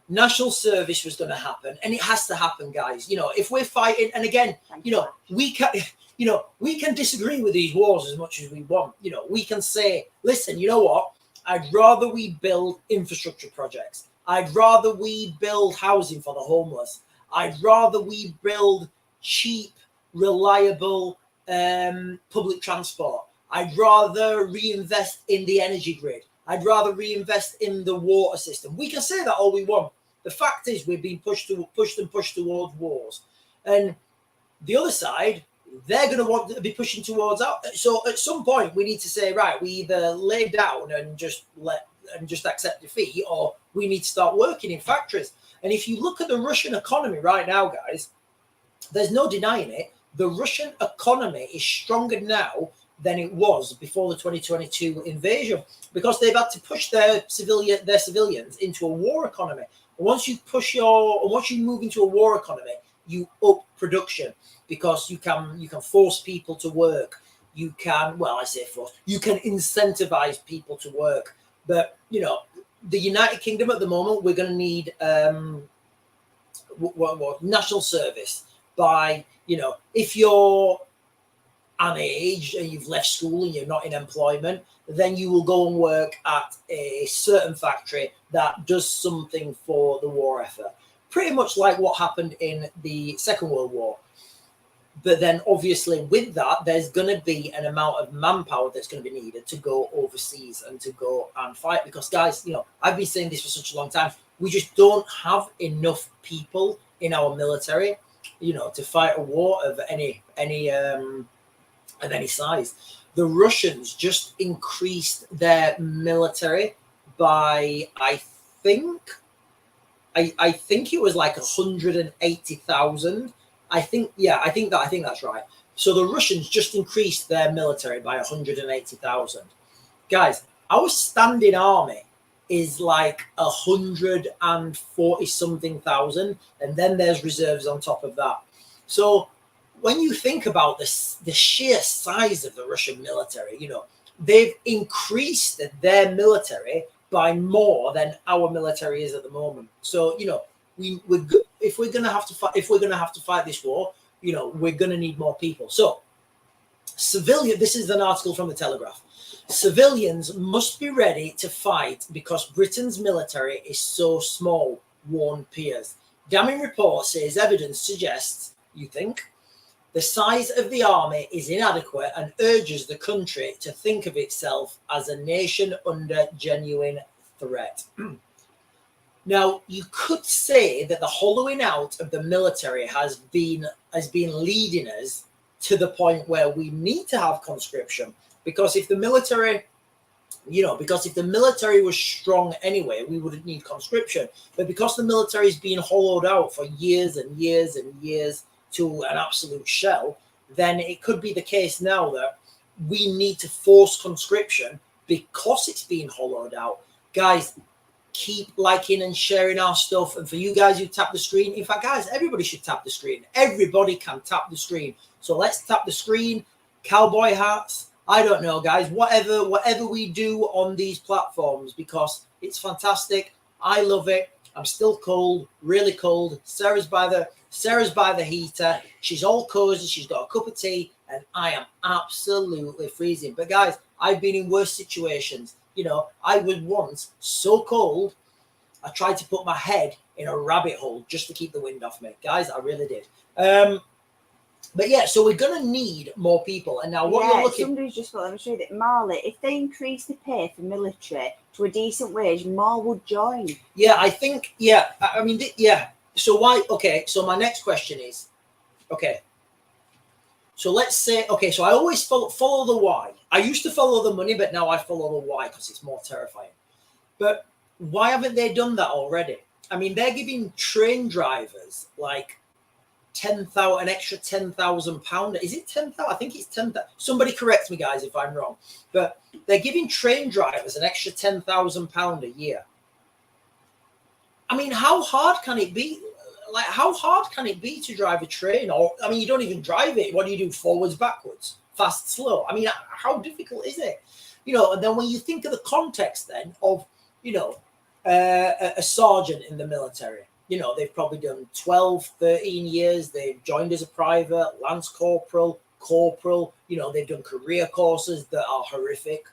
[SPEAKER 1] national service was going to happen, and it has to happen, guys. You know, if we're fighting, and again, you know, we can disagree with these wars as much as we want. You know, we can say, listen, you know what? I'd rather we build infrastructure projects. I'd rather we build housing for the homeless. I'd rather we build cheap, reliable public transport. I'd rather reinvest in the energy grid. I'd rather reinvest in the water system. We can say that all we want. The fact is, we're being pushed towards wars. And the other side, they're going to want to be pushing towards out. So at some point, we need to say, right, we either lay down and just accept defeat, or we need to start working in factories. And if you look at the Russian economy right now, guys, there's no denying it. The Russian economy is stronger now than it was before the 2022 invasion, because they've had to push their civilians into a war economy. And once you move into a war economy, you up production, because you can force people to work. You can, well, I say force, you can incentivize people to work. But, you know, the United Kingdom at the moment, we're going to need national service by, you know, if you're an age and you've left school and you're not in employment, then you will go and work at a certain factory that does something for the war effort. Pretty much like what happened in the Second World War. But then obviously with that, there's going to be an amount of manpower that's going to be needed to go overseas and to go and fight. Because, guys, you know, I've been saying this for such a long time. We just don't have enough people in our military, you know, to fight a war of any of any size. The Russians just increased their military by, I think it was like 180,000. I think that's right. So the Russians just increased their military by 180,000. Guys, our standing army is like 140 something thousand, and then there's reserves on top of that. So when you think about this, the sheer size of the Russian military, you know, they've increased their military by more than our military is at the moment. So, you know, if we're gonna have to fight this war, you know, we're gonna need more people. So, this is an article from the Telegraph. Civilians must be ready to fight because Britain's military is so small, warned peers. Damning report says evidence suggests, you think, the size of the army is inadequate and urges the country to think of itself as a nation under genuine threat. Now, you could say that the hollowing out of the military has been leading us to the point where we need to have conscription, because if the military was strong anyway, we wouldn't need conscription. But because the military is being hollowed out for years and years and years to an absolute shell, then it could be the case now that we need to force conscription because it's being hollowed out. Guys, keep liking and sharing our stuff. And for you guys who tap the screen, in fact, guys, everybody should tap the screen. Everybody can tap the screen. So let's tap the screen. Cowboy hats. I don't know, guys. Whatever we do on these platforms, because it's fantastic. I love it. I'm still cold, really cold. Sarah's by the heater. She's all cozy. She's got a cup of tea, and I am absolutely freezing. But guys, I've been in worse situations. You know, I was once so cold, I tried to put my head in a rabbit hole just to keep the wind off me. Guys, I really did. But yeah, so we're going to need more people. And now what you're looking...
[SPEAKER 2] somebody's just got, let me show you that, Marley, if they increase the pay for military to a decent wage, more would join.
[SPEAKER 1] Yeah, I think, yeah. I mean, yeah. So why... Okay, so my next question is... Okay. So let's say... Okay, so I always follow the why. I used to follow the money, but now I follow the why because it's more terrifying. But why haven't they done that already? I mean, they're giving train drivers like... an extra £10,000. Is it 10,000? I think it's 10,000. Somebody correct me, guys, if I'm wrong. But they're giving train drivers an extra £10,000 a year. I mean, how hard can it be? Like, how hard can it be to drive a train? Or, I mean, you don't even drive it. What do you do? Forwards, backwards, fast, slow. I mean, how difficult is it? You know, and then when you think of the context then of, you know, a sergeant in the military. You know, they've probably done 12, 13 years. They've joined as a private, lance corporal, corporal. You know, they've done career courses that are horrific.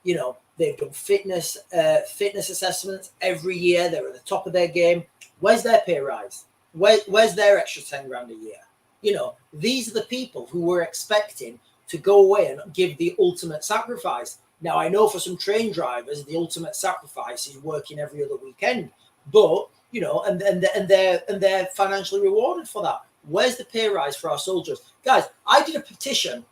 [SPEAKER 1] You know, they've done fitness assessments every year. They're at the top of their game. Where's their pay rise? Where's their extra 10 grand a year? You know, these are the people who we're expecting to go away and give the ultimate sacrifice. Now, I know for some train drivers, the ultimate sacrifice is working every other weekend, but you know, and they're financially rewarded for that. Where's the pay rise for our soldiers? Guys, I did a petition.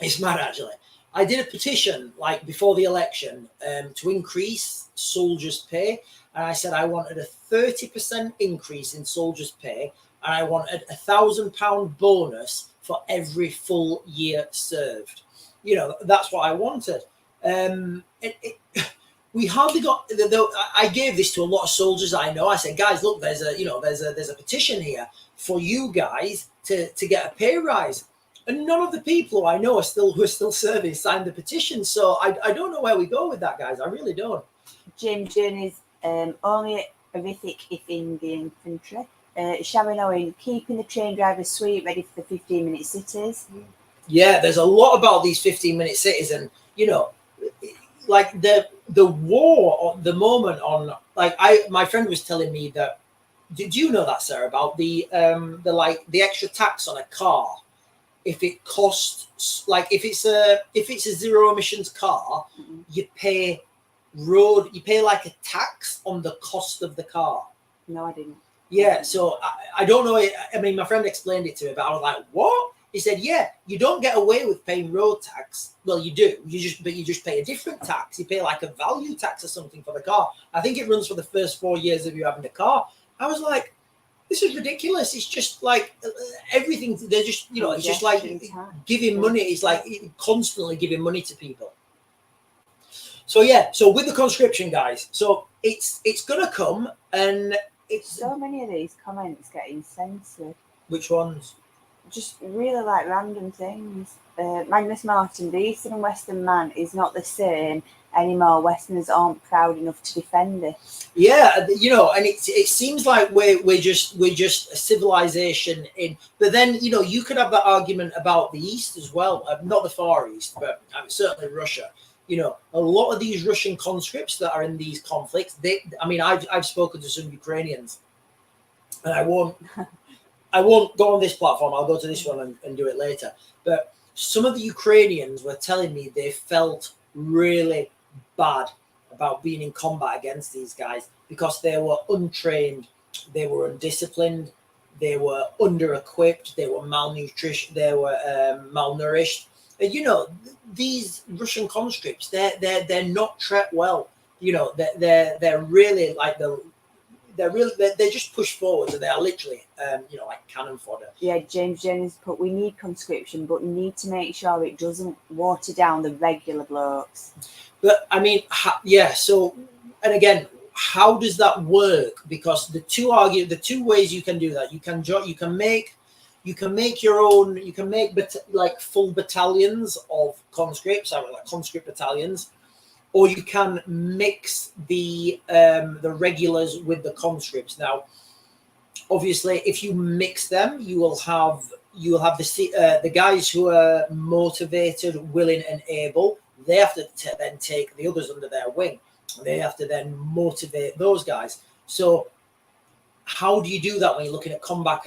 [SPEAKER 1] It's mad, actually. I did a petition like before the election to increase soldiers' pay. And I said I wanted a 30% increase in soldiers' pay. And I wanted £1,000 bonus for every full year served. You know, that's what I wanted. We hardly got. I gave this to a lot of soldiers I know. I said, guys, look, there's a petition here for you guys to get a pay rise, and none of the people who I know who are still serving signed the petition. So I don't know where we go with that, guys. I really don't.
[SPEAKER 2] James Jones is only horrific if in the infantry. Sharon Owen, keeping the train drivers sweet, ready for the 15-minute cities.
[SPEAKER 1] Yeah, there's a lot about these 15-minute cities, and you know. Like the war at the moment on, like, my friend was telling me that, did you know that, Sarah, about the extra tax on a car if it costs, like, if it's a zero emissions car, you pay like a tax on the cost of the car.
[SPEAKER 2] No, I didn't.
[SPEAKER 1] Yeah, so I don't know. I mean, my friend explained it to me, but I was like, what? He said, yeah, you don't get away with paying road tax. Well, you do. You just pay a different tax. You pay like a value tax or something for the car. I think it runs for the first 4 years of you having the car. I was like, this is ridiculous. It's just like everything. They're just, you know, it's just like giving money. It's like constantly giving money to people. So yeah, so with the conscription, guys, so it's gonna come, and it's
[SPEAKER 2] so many of these comments getting censored.
[SPEAKER 1] Which ones?
[SPEAKER 2] Just really like random things. Magnus Martin, the Eastern and Western man is not the same anymore. Westerners aren't proud enough to defend it.
[SPEAKER 1] Yeah, you know, and it seems like we're just a civilization in. But then, you know, you could have that argument about the East as well, not the Far East, but certainly Russia. You know, a lot of these Russian conscripts that are in these conflicts. I've spoken to some Ukrainians, and I won't go on this platform. I'll go to this one and do it later. But some of the Ukrainians were telling me they felt really bad about being in combat against these guys because they were untrained, they were undisciplined, they were under-equipped, they were malnutrition, they were malnourished. And, you know, these Russian conscripts, they're not trained well. You know, they're really like they just push forward, and they are literally, like cannon fodder.
[SPEAKER 2] Yeah, James Jennings put, we need conscription, but we need to make sure it doesn't water down the regular blokes.
[SPEAKER 1] But I mean, so, and again, how does that work? Because the two ways you can do that, you can make your own, you can make like full battalions of conscripts, like conscript battalions. Or you can mix the regulars with the conscripts. Now, obviously, if you mix them, you will have the guys who are motivated, willing, and able. They have to then take the others under their wing. They have to then motivate those guys. So, how do you do that when you're looking at combat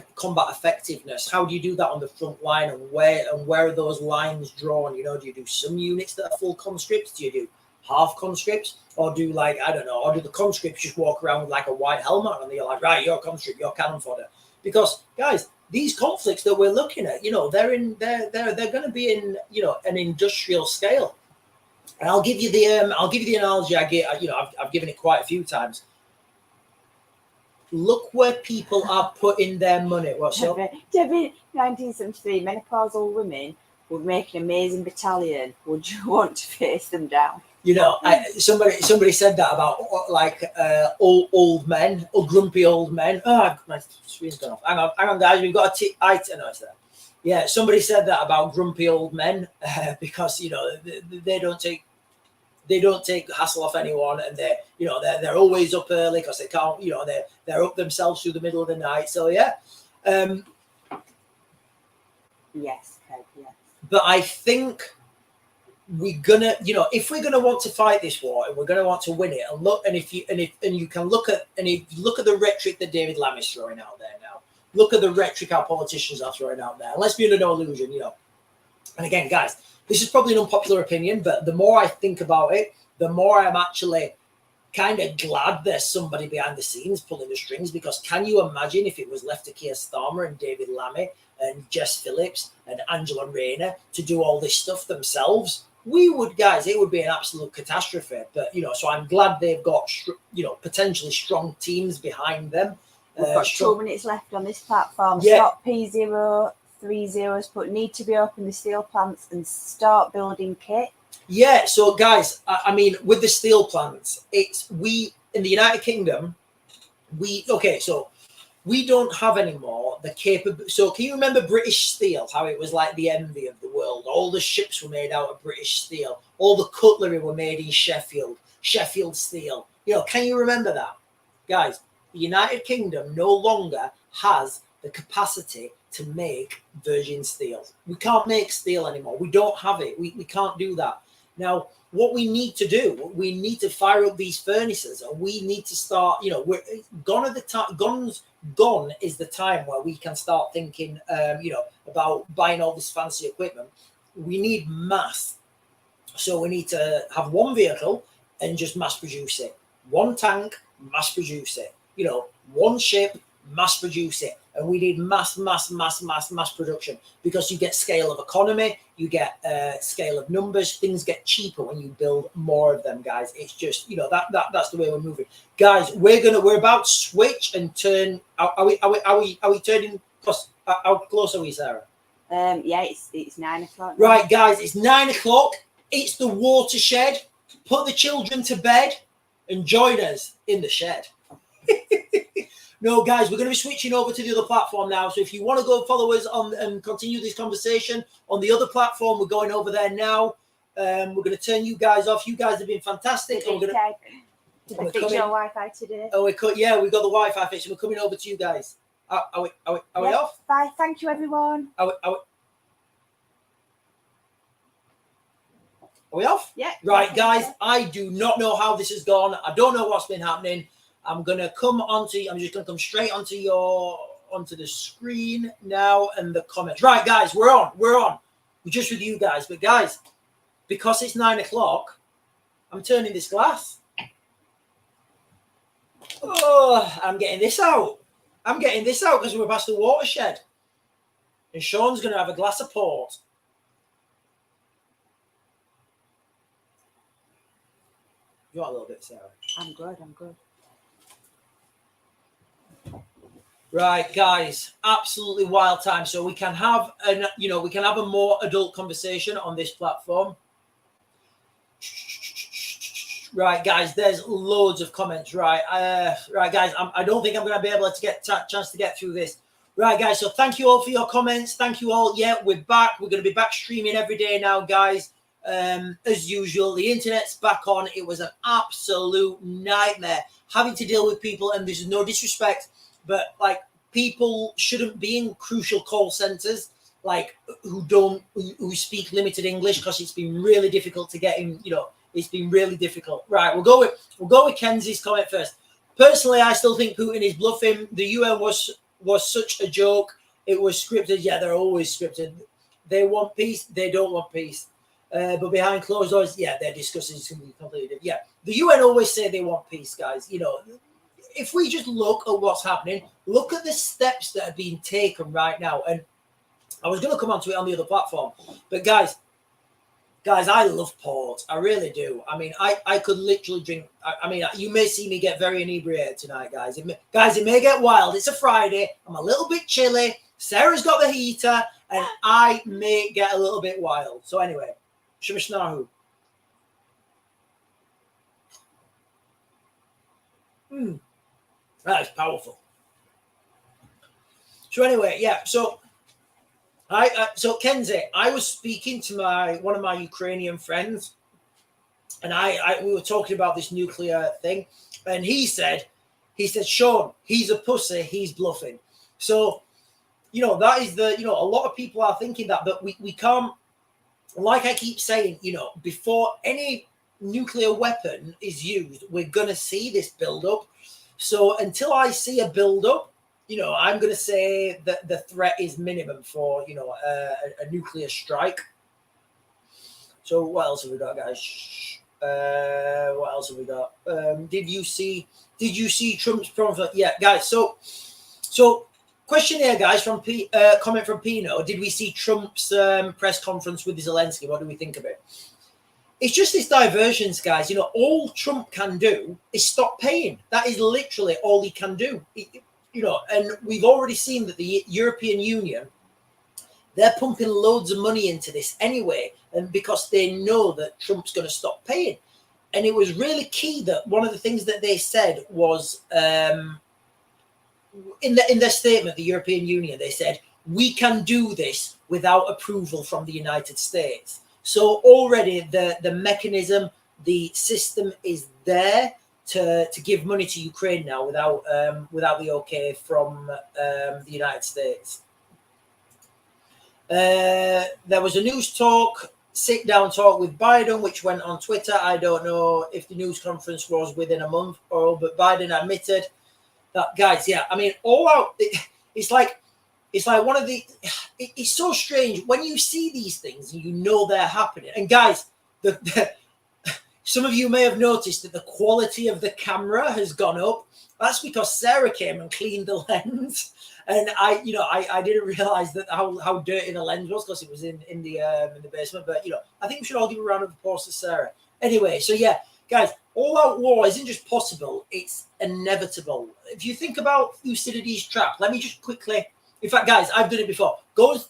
[SPEAKER 1] effectiveness? How do you do that on the front line, and where are those lines drawn? You know, do you do some units that are full conscripts? Do you do half conscripts, or do the conscripts just walk around with like a white helmet and you're like, right, you're a conscript, you're cannon fodder? Because guys, these conflicts that we're looking at, you know, they're going to be in, you know, an industrial scale. And I'll give you the analogy I get. You know, I've given it quite a few times. Look where people are putting their money. What's up?
[SPEAKER 2] 1973, menopausal women would make an amazing battalion. Would you want to face them down?
[SPEAKER 1] You know, somebody said that about like old men or grumpy old men. Oh, my screen's gone off. Hang on, guys. We've got a item. No, it's there. Yeah, somebody said that about grumpy old men because, you know, they don't take hassle off anyone, and they're always up early because they can't. You know, they're up themselves through the middle of the night. So yeah.
[SPEAKER 2] Yes, Craig, yes.
[SPEAKER 1] But I think we're gonna, you know, if we're gonna want to fight this war and we're gonna want to win it, and if you look at the rhetoric that David Lamb is throwing out there now, look at the rhetoric our politicians are throwing out there. And let's be under no illusion, you know. And again, guys, this is probably an unpopular opinion, but the more I think about it, the more I'm actually kind of glad there's somebody behind the scenes pulling the strings. Because can you imagine if it was left to Keir Starmer and David Lammy and Jess Phillips and Angela Rayner to do all this stuff themselves? It would be an absolute catastrophe. But, you know, so I'm glad they've got, you know, potentially strong teams behind them.
[SPEAKER 2] We've got 2 minutes left on this platform.
[SPEAKER 1] Yeah.
[SPEAKER 2] Stop P030's put, need to be open the steel plants and start building kit.
[SPEAKER 1] Yeah, so guys, I mean, with the steel plants, we in the United Kingdom, we don't have anymore the capability. So can you remember British steel, how it was like the envy of the world? All the ships were made out of British steel. All the cutlery were made in Sheffield steel. You know, can you remember that? Guys, the United Kingdom no longer has the capacity to make virgin steel. We can't make steel anymore. We don't have it. We can't do that. Now, what we need to do, we need to fire up these furnaces, and we need to start, you know, we're gone at the time. Gone is the time where we can start thinking, you know, about buying all this fancy equipment. We need mass. So we need to have one vehicle and just mass produce it. One tank, mass produce it. You know, one ship, mass produce it. And we need mass production, because you get scale of economy, you get scale of numbers. Things get cheaper when you build more of them, guys. It's just, you know, that's the way we're moving, guys. We're about to switch and turn. Are we turning? How close are we, Sarah?
[SPEAKER 2] Yeah, it's 9 o'clock.
[SPEAKER 1] Right, guys, it's 9 o'clock. It's the watershed. Put the children to bed and join us in the shed. No, guys, we're going to be switching over to the other platform now. So if you want to go follow us on and continue this conversation on the other platform, we're going over there now. We're going to turn you guys off. You guys have been fantastic.
[SPEAKER 2] Did I fix your Wi-Fi today?
[SPEAKER 1] Oh, we got the Wi-Fi fixed. We're coming over to you guys. Are we off?
[SPEAKER 2] Bye. Thank you, everyone.
[SPEAKER 1] Are we off?
[SPEAKER 2] Yeah.
[SPEAKER 1] Right, guys, I do not know how this has gone. I don't know what's been happening. I'm just gonna come straight onto the screen now and the comments. Right, guys, we're on. We're just with you guys. But guys, because it's 9 o'clock, I'm turning this glass. Oh, I'm getting this out. Because we're past the watershed. And Sean's gonna have a glass of port. You want a little bit, Sarah?
[SPEAKER 2] I'm good.
[SPEAKER 1] Right, guys, absolutely wild time. So we can have a more adult conversation on this platform. Right, guys, there's loads of comments. Right, guys, I don't think I'm going to be able to get a chance to get through this. Right, guys, so thank you all for your comments. Thank you all. Yeah, we're back. We're going to be back streaming every day now, guys. As usual, the internet's back on. It was an absolute nightmare having to deal with people, and there's no disrespect, but like, people shouldn't be in crucial call centers, like who speak limited English, because it's been really difficult to get in. You know, it's been really difficult. Right, we'll go with Kenzie's comment first. Personally, I still think Putin is bluffing. The UN was such a joke. It was scripted. Yeah, they're always scripted. They want peace. They don't want peace. But behind closed doors, yeah, they're discussing something completely different. Yeah, the UN always say they want peace, guys. You know, if we just look at what's happening, look at the steps that are being taken right now. And I was going to come onto it on the other platform, but guys, I love port. I really do. I mean, I could literally drink. I mean, you may see me get very inebriated tonight, guys. It may get wild. It's a Friday. I'm a little bit chilly. Sarah's got the heater, and I may get a little bit wild. So anyway. Shemishnahu. That is powerful. So anyway, yeah. So Kenzie, I was speaking to one of my Ukrainian friends, and we were talking about this nuclear thing, and he said, Sean, he's a pussy, he's bluffing. So, you know, that is a lot of people are thinking that, but we can't. Like I keep saying, you know, before any nuclear weapon is used, we're going to see this build up. So until I see a build up, you know, I'm going to say that the threat is minimum for, you know, a nuclear strike. So what else have we got, guys? What else have we got? Did you see Trump's promise? Yeah, guys. So question here, guys, from comment from Pino. Did we see Trump's press conference with Zelensky? What do we think of it? It's just this divergence, guys. You know, all Trump can do is stop paying. That is literally all he can do. You know, and we've already seen that the European Union, they're pumping loads of money into this anyway, and because they know that Trump's going to stop paying. And it was really key that one of the things that they said was in their statement, the European Union, they said, we can do this without approval from the United States. So already the mechanism, the system is there to give money to Ukraine now without the okay from the United States. There was a news talk, sit-down talk with Biden, which went on Twitter. I don't know if the news conference was within a month or, but Biden admitted that, guys, yeah, I mean, all out, it's like one of the, it's so strange when you see these things and you know they're happening. And guys, some of you may have noticed that the quality of the camera has gone up. That's because Sarah came and cleaned the lens. And I didn't realize that how dirty the lens was because it was in the basement. But I think we should all give a round of applause to Sarah. Anyway, so yeah, guys, all-out war isn't just possible; it's inevitable. If you think about Thucydides' trap, let me just quickly. In fact, guys, I've done it before. Go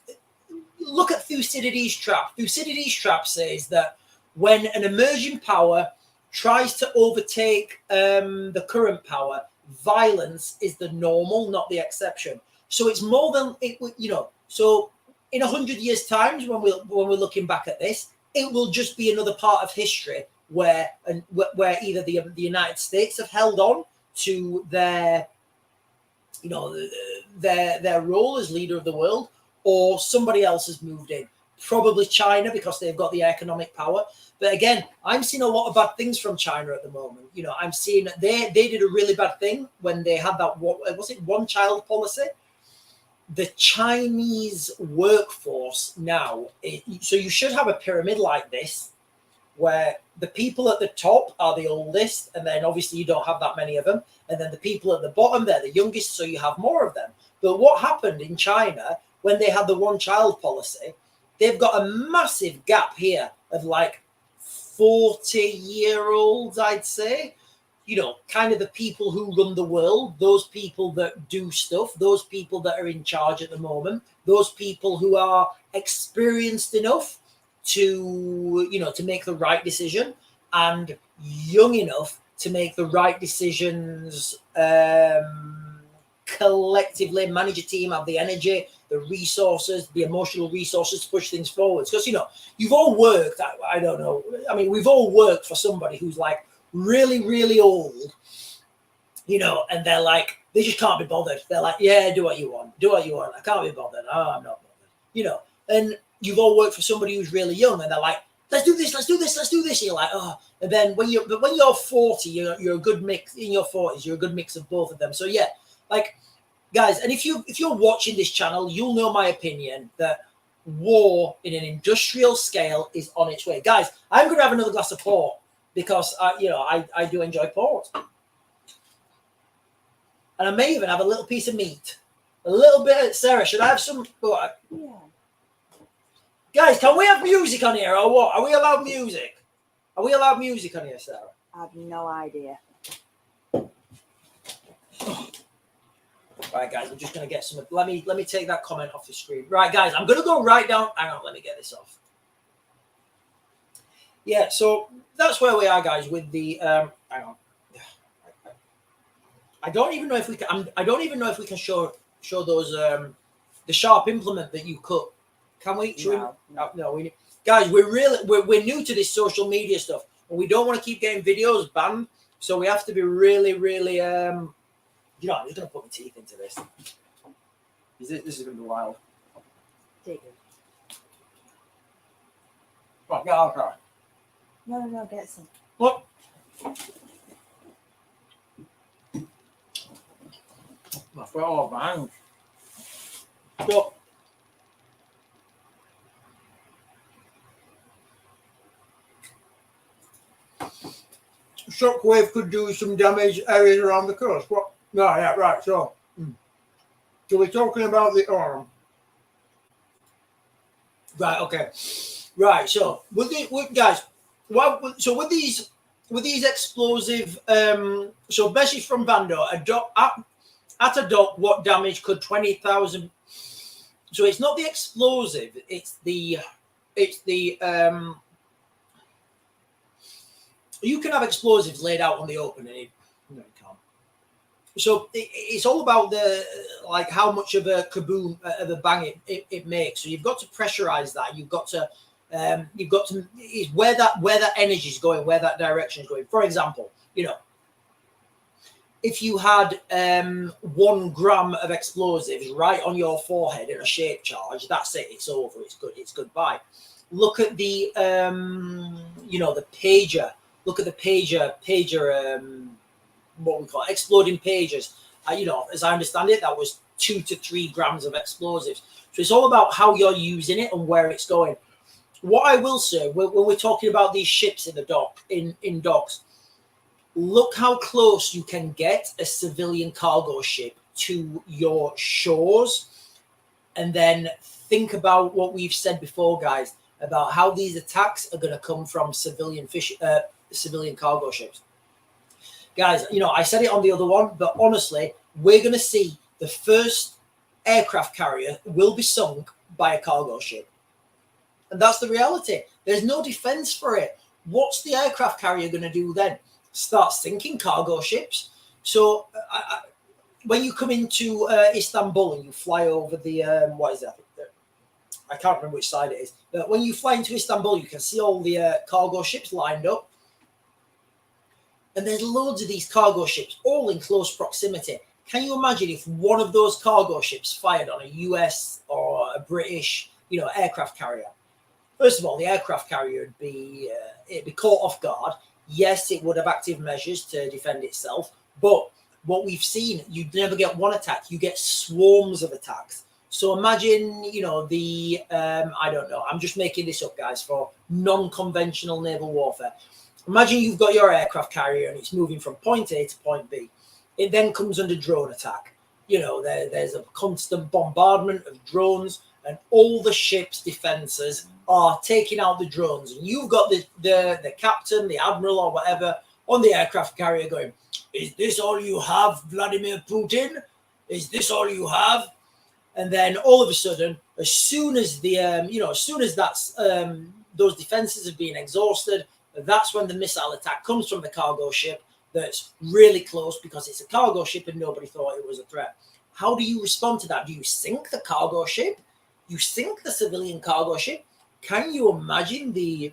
[SPEAKER 1] look at Thucydides' trap. Thucydides' trap says that when an emerging power tries to overtake the current power, violence is the normal, not the exception. So it's more than it. So in 100 years' time, when we're looking back at this, it will just be another part of history where either the United States have held on to their role as leader of the world, or somebody else has moved in. Probably China, because they've got the economic power. But again, I'm seeing a lot of bad things from China at the moment. I'm seeing they did a really bad thing when they had that, was it one-child policy? The Chinese workforce now, so you should have a pyramid like this, where the people at the top are the oldest, and then obviously you don't have that many of them. And then the people at the bottom, they're the youngest, so you have more of them. But what happened in China when they had the one-child policy, they've got a massive gap here of like 40-year-olds, I'd say, kind of the people who run the world, those people that do stuff, those people that are in charge at the moment, those people who are experienced enough to make the right decision and young enough to make the right decisions collectively, manage a team, have the energy, the resources, the emotional resources to push things forwards. Because, you've all worked, I don't know, I mean, we've all worked for somebody who's like really, really old, and they're like, they just can't be bothered. They're like, yeah, do what you want. I can't be bothered. Oh, I'm not bothered. And you've all worked for somebody who's really young, and they're like, let's do this. And you're like, oh. And then when you're 40, you're a good mix. In your 40s, you're a good mix of both of them. So yeah, like, guys, and if you're watching this channel, you'll know my opinion that war in an industrial scale is on its way. Guys, I'm going to have another glass of port because I do enjoy port, and I may even have a little piece of meat, a little bit. Sarah, should I have some? Yeah. Guys, can we have music on here or what? Are we allowed music? Are we allowed music on here, Sarah?
[SPEAKER 2] I have no idea.
[SPEAKER 1] Right, guys, I'm just going to get some. Let me take that comment off the screen. Right, guys, I'm going to go right down. Hang on, let me get this off. Yeah, so that's where we are, guys, with the. Hang on. I don't even know if we can. I don't even know if we can show those the sharp implement that you cut. Can we? No. We guys, we're new to this social media stuff, and we don't want to keep getting videos banned. So we have to be really, really. I'm just gonna put my teeth into this. This is gonna be wild.
[SPEAKER 2] Take it.
[SPEAKER 1] Right, get out, right.
[SPEAKER 2] No, get some.
[SPEAKER 1] What? My throat all bang. So, shockwave could do some damage areas around the coast. What? No, yeah, right. So we're talking about the arm. Right. Okay. Right. So with these explosive. So message from Bando. At a dock, what damage could 20,000? So it's not the explosive. It's the. You can have explosives laid out on the open, and no, you can't. So it's all about how much of a kaboom of a bang it makes. So you've got to pressurize that. You've got to it's where that energy is going, where that direction is going. For example, if you had 1 gram of explosives right on your forehead in a shape charge, that's it. It's over. It's good. It's goodbye. Look at the the pager. Look at the pager. What we call exploding pagers. As I understand it, that was 2 to 3 grams of explosives. So it's all about how you're using it and where it's going. What I will say, when we're talking about these ships in the dock, in docks, look how close you can get a civilian cargo ship to your shores. And then think about what we've said before, guys, about how these attacks are going to come from civilian cargo ships. Guys, you know, I said it on the other one, but honestly, we're going to see the first aircraft carrier will be sunk by a cargo ship. And that's the reality. There's no defense for it. What's the aircraft carrier going to do then? Start sinking cargo ships? So when you come into Istanbul and you fly over the, what is that? I can't remember which side it is. But when you fly into Istanbul, you can see all the cargo ships lined up. And there's loads of these cargo ships, all in close proximity. Can you imagine if one of those cargo ships fired on a US or a British, you know, aircraft carrier? First of all, the aircraft carrier would be it'd be caught off guard. Yes, it would have active measures to defend itself, but what we've seen, you never get one attack; you get swarms of attacks. So imagine, you know, the I don't know. I'm just making this up, guys, for non-conventional naval warfare. Imagine you've got your aircraft carrier and it's moving from point A to point B. It then comes under drone attack. You know, there's a constant bombardment of drones, and all the ship's defenses are taking out the drones. And you've got the captain, the admiral, or whatever on the aircraft carrier going, "Is this all you have, Vladimir Putin? Is this all you have?" And then all of a sudden, as soon as the as soon as that's those defenses have been exhausted, that's when the missile attack comes from the cargo ship that's really close because it's a cargo ship and nobody thought it was a threat. How do you respond to that? Do you sink the cargo ship? You sink the civilian cargo ship? Can you imagine the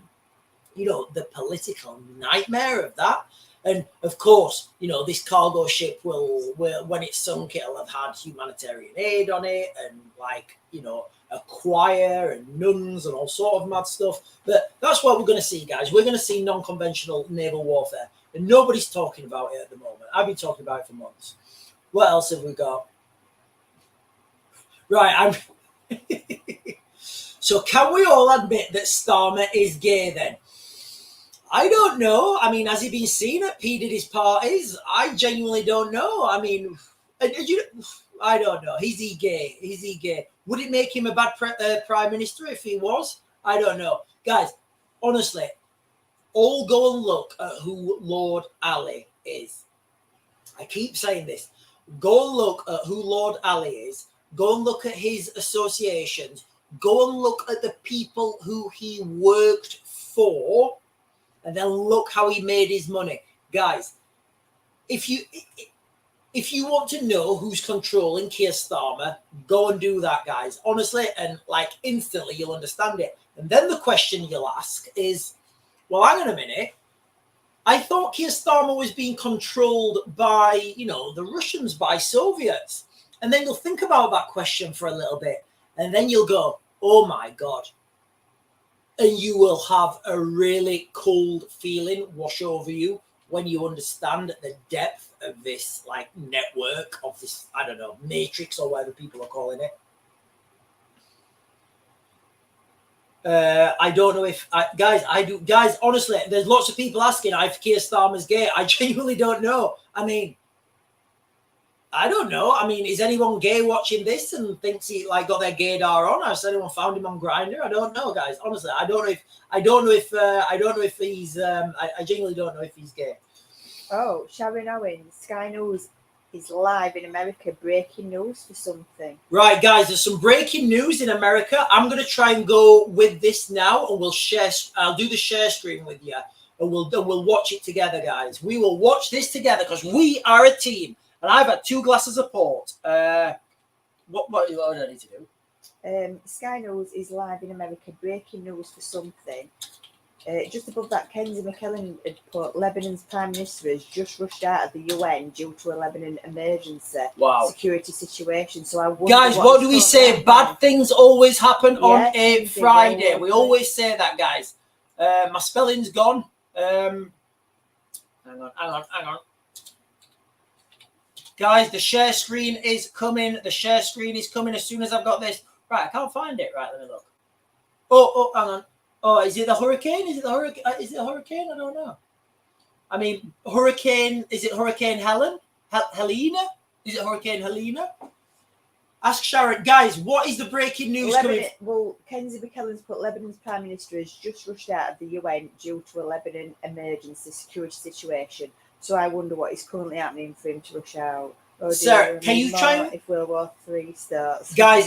[SPEAKER 1] political nightmare of that? And of course, you know, this cargo ship will when it's sunk, it'll have had humanitarian aid on it and, like, you know, a choir and nuns and all sort of mad stuff. But that's what we're going to see, guys. We're going to see non-conventional naval warfare. And nobody's talking about it at the moment. I've been talking about it for months. What else have we got? Right, So can we all admit that Starmer is gay then? I don't know. I mean, has he been seen at P. Diddy's parties? I genuinely don't know. I mean, I don't know. Is he gay? Is he gay? Would it make him a bad prime minister if he was? I don't know. Guys, honestly, all go and look at who Lord Ali is. I keep saying this. Go and look at who Lord Ali is. Go and look at his associations. Go and look at the people who he worked for. And then look how he made his money. Guys, if you want to know who's controlling Keir Starmer, go and do that, guys. Honestly, and like instantly you'll understand it. And then the question you'll ask is, well, hang on a minute. I thought Keir Starmer was being controlled by, you know, the Russians, by Soviets. And then you'll think about that question for a little bit. And then you'll go, oh my God. And you will have a really cold feeling wash over you when you understand the depth of this, like, network of this, I don't know, matrix or whatever people are calling it. I don't know if guys, honestly, there's lots of people asking if Keir Starmer's gay. I genuinely don't know. I mean, I don't know. I mean, is anyone gay watching this and thinks he like got their gaydar on? Has anyone found him on Grindr? I don't know, guys. Honestly, I don't know if he's I genuinely don't know if he's gay.
[SPEAKER 2] Oh, Sharon Owens, Sky News is live in America, breaking news for something.
[SPEAKER 1] Right, guys, there's some breaking news in America. I'm going to try and go with this now, and we'll share. I'll do the share stream with you, and we'll watch it together, guys. We will watch this together because we are a team. And I've had 2 glasses of port. What do I need to do?
[SPEAKER 2] Sky News is live in America, breaking news for something. Just above that, Kenzie McKellen had put Lebanon's Prime Minister has just rushed out of the UN due to a Lebanon emergency security situation. So I wonder,
[SPEAKER 1] guys, what do we say? Bad things always happen on a Friday. We always say that, guys. My spelling's gone. Hang on. Guys, the share screen is coming. The share screen is coming as soon as I've got this. Right, I can't find it. Right, let me look. Oh, hang on. Oh, is it the hurricane? Is it the hurricane? Is it a hurricane? I don't know. I mean, hurricane. Is it Hurricane Helen? Helena? Is it Hurricane Helena? Ask Sharon. Guys, what is the breaking news coming?
[SPEAKER 2] Well, Kenzie McKellen's put Lebanon's Prime Minister has just rushed out of the UN due to a Lebanon emergency security situation. So I wonder what is currently happening for him to rush out. Oh,
[SPEAKER 1] Sir, can you try and...
[SPEAKER 2] if World War III starts?
[SPEAKER 1] Guys,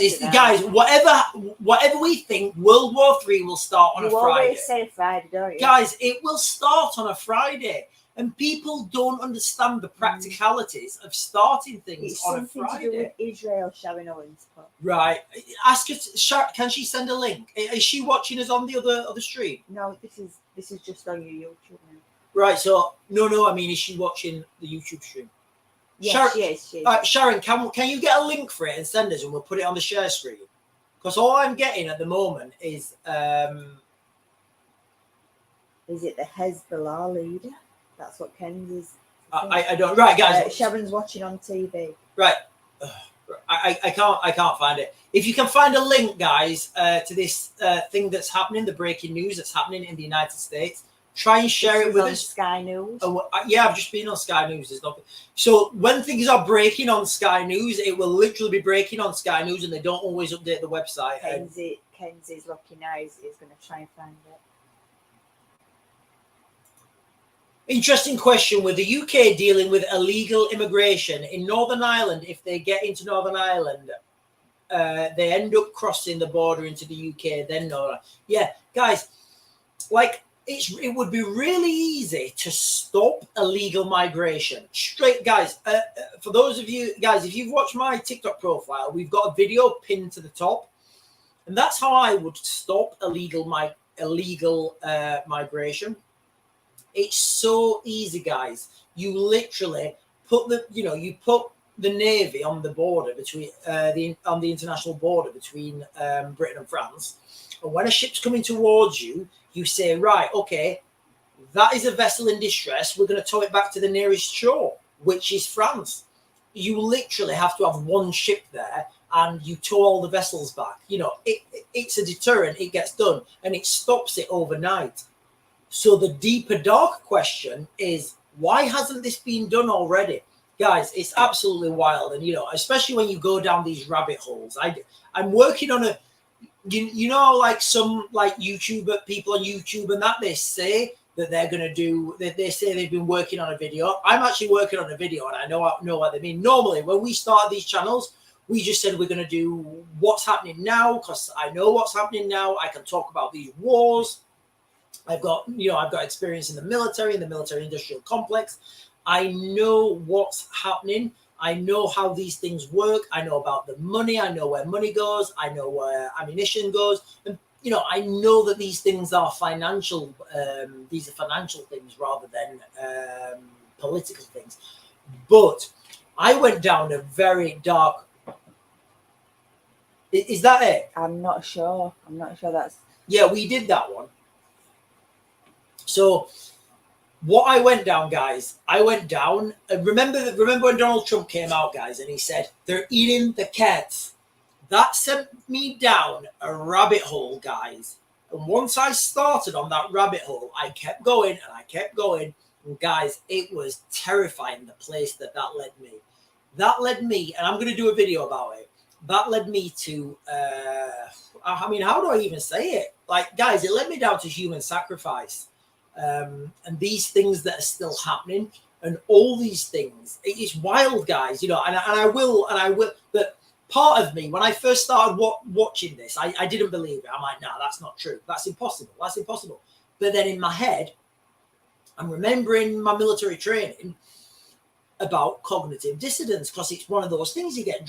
[SPEAKER 1] whatever we think, World War III will start on a Friday.
[SPEAKER 2] You always say Friday, don't you?
[SPEAKER 1] Guys, it will start on a Friday. And people don't understand the practicalities of starting things on a Friday. It's something to do with
[SPEAKER 2] Israel, Sharon Owens.
[SPEAKER 1] Right. Ask her. Can she send a link? Is she watching us on the other stream?
[SPEAKER 2] No, this is just on your YouTube now.
[SPEAKER 1] Right. So no. I mean, is she watching the YouTube stream?
[SPEAKER 2] Yes,
[SPEAKER 1] Sharon,
[SPEAKER 2] she is.
[SPEAKER 1] Sharon, can you get a link for it and send us, and we'll put it on the share screen? Because all I'm getting at the moment is.
[SPEAKER 2] Is it the Hezbollah leader? That's what Kenzie's.
[SPEAKER 1] I don't. Right, guys.
[SPEAKER 2] Sharon's watching on TV.
[SPEAKER 1] Right. I can't find it. If you can find a link, guys, to this thing that's happening, the breaking news that's happening in the United States, try and share it with us.
[SPEAKER 2] Sky News.
[SPEAKER 1] Yeah, I've just been on Sky News. There's nothing. So when things are breaking on Sky News, it will literally be breaking on Sky News, and they don't always update the website.
[SPEAKER 2] Kenzie's looking now. He's going to try and find it.
[SPEAKER 1] Interesting question. With the UK dealing with illegal immigration in Northern Ireland, if they get into Northern Ireland, they end up crossing the border into the UK. Then no, yeah, guys, like it would be really easy to stop illegal migration. Straight, guys. For those of you guys, if you've watched my TikTok profile, we've got a video pinned to the top, and that's how I would stop illegal migration. It's so easy, guys. You literally put the Navy on the border between on the international border between Britain and France. And when a ship's coming towards you, you say, right, okay, that is a vessel in distress. We're going to tow it back to the nearest shore, which is France. You literally have to have one ship there, and you tow all the vessels back. It's a deterrent. It gets done, and it stops it overnight. So the deeper, dark question is, why hasn't this been done already? Guys, it's absolutely wild. And, especially when you go down these rabbit holes. I'm working on like some like YouTuber people on YouTube and that they say that they're going to do, they say they've been working on a video. I'm actually working on a video, and I know what they mean. Normally, when we started these channels, we just said we're going to do what's happening now, because I know what's happening now. I can talk about these wars. I've got experience in the military industrial complex. I know what's happening. I know how these things work. I know about the money. I know where money goes. I know where ammunition goes. And, I know that these things are financial. These are financial things rather than political things. But I went down a very dark. Is that it?
[SPEAKER 2] I'm not sure that's.
[SPEAKER 1] Yeah, we did that one. So what I went down, guys, remember when Donald Trump came out, guys, and he said, they're eating the cats. That sent me down a rabbit hole, guys. And once I started on that rabbit hole, I kept going and I kept going. And guys, it was terrifying, the place that led me. That led me, and I'm going to do a video about it. That led me to, how do I even say it? Like, guys, it led me down to human sacrifice. And these things that are still happening, and all these things, it's wild, guys, and I will, but part of me, when I first started watching this, I didn't believe it. I'm like, nah, that's not true. That's impossible. But then in my head, I'm remembering my military training about cognitive dissonance, because it's one of those things you get,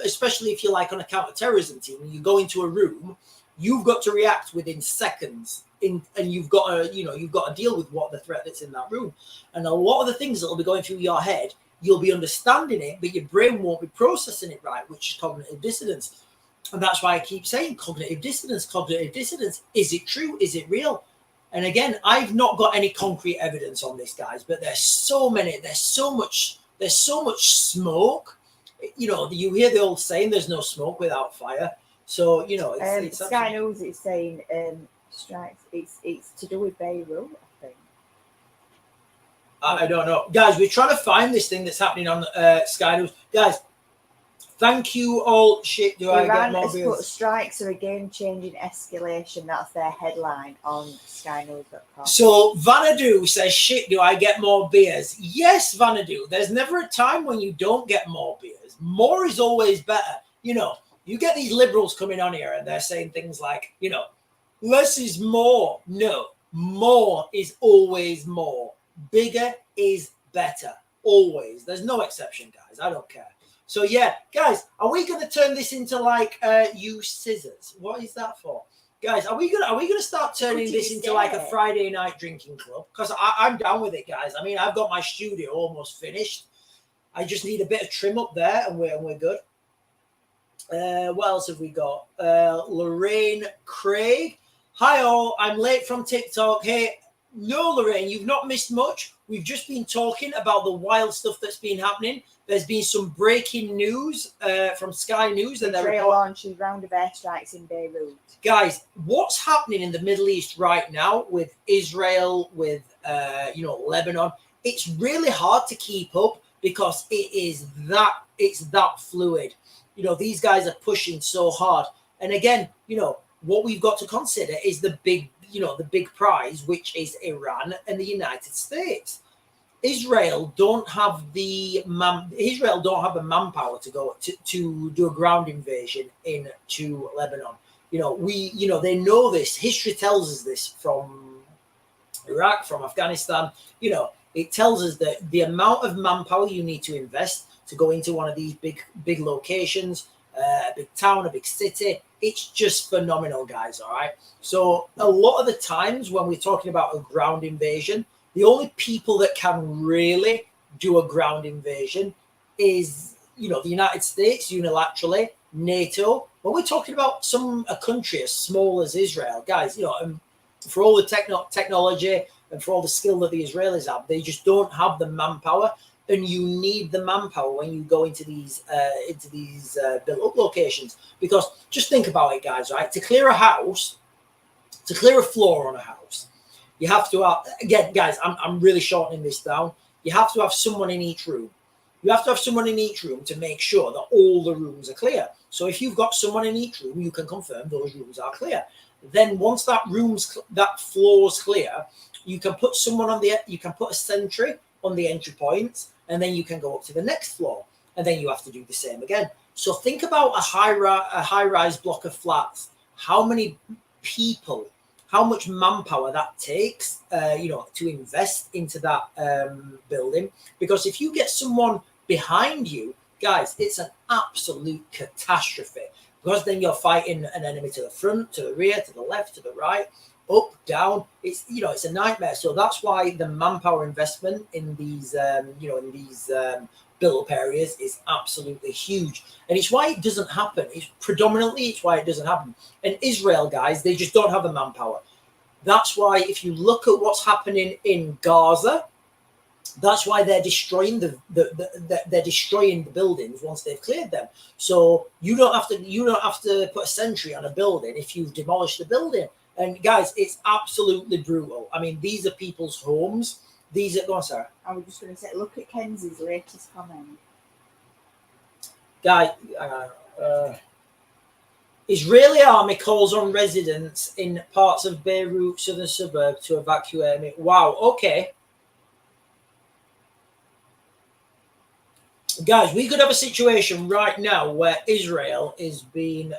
[SPEAKER 1] especially if you're like on a counter-terrorism team and you go into a room, you've got to react within seconds. And you've got to deal with what the threat that's in that room, and a lot of the things that will be going through your head, you'll be understanding it, but your brain won't be processing it right, which is cognitive dissonance. And that's why I keep saying cognitive dissonance. Is it true? Is it real? And again, I've not got any concrete evidence on this, guys, but there's so much smoke. You hear the old saying, there's no smoke without fire. So it's
[SPEAKER 2] Sky News is saying strikes. It's to do with Beirut, I think.
[SPEAKER 1] I don't know. Guys, we're trying to find this thing that's happening on Sky News. Guys, thank you all. Shit, do
[SPEAKER 2] Iran
[SPEAKER 1] I get more
[SPEAKER 2] has
[SPEAKER 1] views?
[SPEAKER 2] put strikes are a game-changing escalation. That's their headline on skynews.com.
[SPEAKER 1] So Vanadu says, shit, do I get more beers? Yes, Vanadu. There's never a time when you don't get more beers. More is always better. You know, you get these liberals coming on here and they're saying things like, you know, less is more. No, more is always more. Bigger is better. Always. There's no exception, guys. I don't care. So yeah, guys, are we going to turn this into like use scissors? What is that for? Guys, are we gonna start turning this into like a Friday night drinking club? Because I'm down with it, guys. I mean, I've got my studio almost finished. I just need a bit of trim up there, and we're good. What else have we got? Lorraine Craig. Hi all, I'm late from TikTok. Hey, no, Lorraine, you've not missed much. We've just been talking about the wild stuff that's been happening. There's been some breaking news from Sky News. And
[SPEAKER 2] Israel launches round of airstrikes in Beirut.
[SPEAKER 1] Guys, what's happening in the Middle East right now with Israel, with Lebanon? It's really hard to keep up because it's that fluid. You know, these guys are pushing so hard. And again, you know, what we've got to consider is the big prize, which is Iran and the United States. Israel don't have the manpower to go to do a ground invasion into Lebanon. You know, they know this. History tells us this from Iraq, from Afghanistan. You know, it tells us that the amount of manpower you need to invest to go into one of these big locations, a big town, a big city, it's just phenomenal, guys. All right. So a lot of the times when we're talking about a ground invasion, the only people that can really do a ground invasion is, you know, the United States unilaterally, NATO. When we're talking about a country as small as Israel, guys, you know, for all the technology and for all the skill that the Israelis have, they just don't have the manpower. And you need the manpower when you go into these built-up locations. Because just think about it, guys, right? To clear a floor on a house, you have to have, again, guys, I'm really shortening this down. You have to have someone in each room. You have to have someone in each room to make sure that all the rooms are clear. So if you've got someone in each room, you can confirm those rooms are clear. Then once that floor's clear, you can put a sentry on the entry points, and then you can go up to the next floor, and then you have to do the same again. So think about a high-rise block of flats. How many people, how much manpower that takes, to invest into that building? Because if you get someone behind you, guys, it's an absolute catastrophe. Because then you're fighting an enemy to the front, to the rear, to the left, to the right, up, down. It's a nightmare. So that's why the manpower investment in these built-up areas is absolutely huge, and it's why it doesn't happen. It's why it doesn't happen. And Israel, guys, they just don't have the manpower. That's why if you look at what's happening in Gaza, that's why they're destroying the buildings once they've cleared them. So you don't have to put a sentry on a building if you've demolished the building. And guys, it's absolutely brutal. I mean, these are people's homes. Go on, Sarah.
[SPEAKER 2] I was just going to say, look at Kenzie's latest comment.
[SPEAKER 1] Guy, Israeli army calls on residents in parts of Beirut southern suburb to evacuate. Wow. Okay. Guys, we could have a situation right now where Israel is being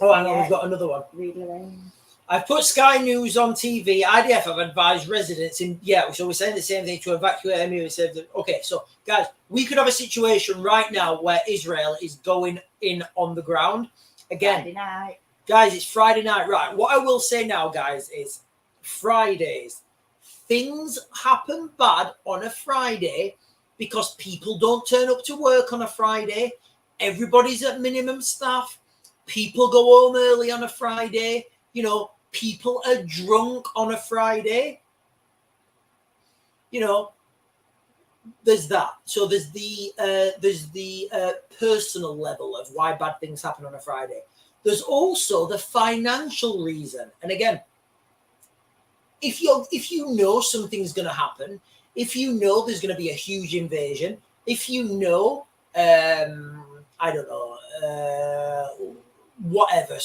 [SPEAKER 1] we've got another one.
[SPEAKER 2] Read Lorraine.
[SPEAKER 1] I've put Sky News on TV. IDF have advised residents so we're saying the same thing to evacuate. Okay, so guys, we could have a situation right now where Israel is going in on the ground. Again,
[SPEAKER 2] Friday night.
[SPEAKER 1] Guys, it's Friday night. Right. What I will say now, guys, is Fridays. Things happen bad on a Friday because people don't turn up to work on a Friday. Everybody's at minimum staff. People go home early on a Friday. You know, people are drunk on a Friday. You know, there's that. So there's the personal level of why bad things happen on a Friday. There's also the financial reason. And again, if you know something's going to happen, if you know there's going to be a huge invasion, if you know, I don't know, whatever,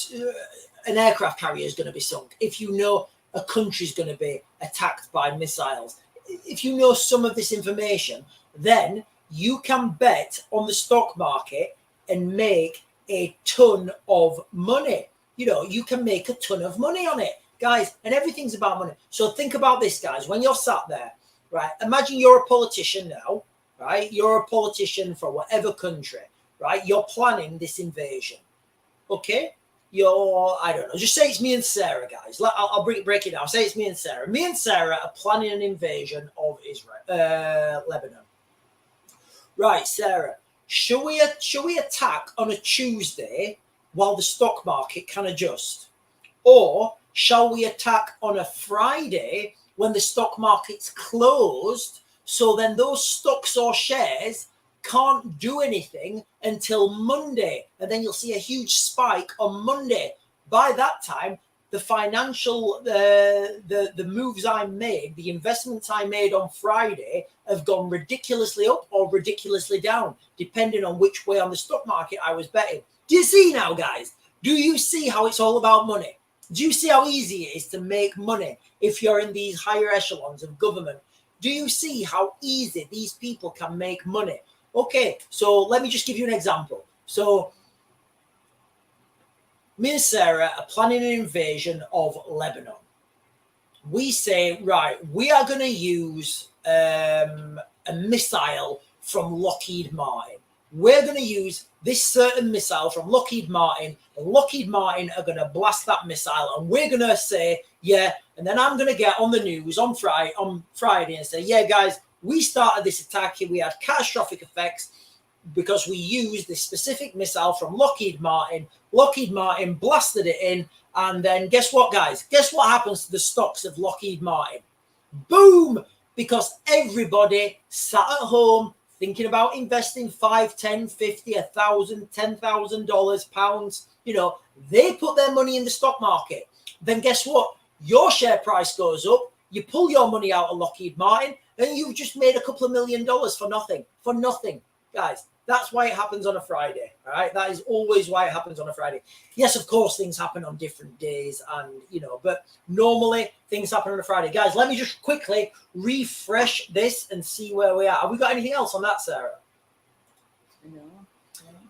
[SPEAKER 1] an aircraft carrier is going to be sunk, if you know a country's going to be attacked by missiles, if you know some of this information, then you can bet on the stock market and make a ton of money. You know, you can make a ton of money on it, guys, and everything's about money. So think about this, guys, when you're sat there, right? Imagine you're a politician now, right? You're a politician for whatever country, right? You're planning this invasion, okay? I don't know, just say it's me and Sarah, guys. I'll break it down. Say it's me and Sarah. Me and Sarah are planning an invasion of Lebanon. Right, Sarah, shall we attack on a Tuesday while the stock market can adjust? Or shall we attack on a Friday when the stock market's closed, so then those stocks or shares can't do anything until Monday, and then you'll see a huge spike on Monday. By that time, the financial, the moves I made, the investments I made on Friday have gone ridiculously up or ridiculously down, depending on which way on the stock market I was betting. Do you see now, guys? Do you see how it's all about money? Do you see how easy it is to make money if you're in these higher echelons of government? Do you see how easy these people can make money? Okay, so let me just give you an example. So me and Sarah are planning an invasion of Lebanon. We say, right, we are going to use a missile from Lockheed Martin. We're going to use this certain missile from Lockheed Martin, and Lockheed Martin are going to blast that missile, and we're going to say, yeah, and then I'm going to get on the news on Friday and say, yeah, guys, we started this attack here. We had catastrophic effects because we used this specific missile from Lockheed Martin. Lockheed Martin blasted it in. And then guess what, guys? Guess what happens to the stocks of Lockheed Martin? Boom! Because everybody sat at home thinking about investing $5, $10, $50, $1,000, $10,000, pounds. You know, they put their money in the stock market. Then guess what? Your share price goes up. You pull your money out of Lockheed Martin, and you've just made a couple of $1 million for nothing. For nothing, guys. That's why it happens on a Friday. All right, that is always why it happens on a Friday. Yes, of course, things happen on different days, and but normally things happen on a Friday. Guys, let me just quickly refresh this and see where we are. Have we got anything else on that, Sarah?
[SPEAKER 2] No.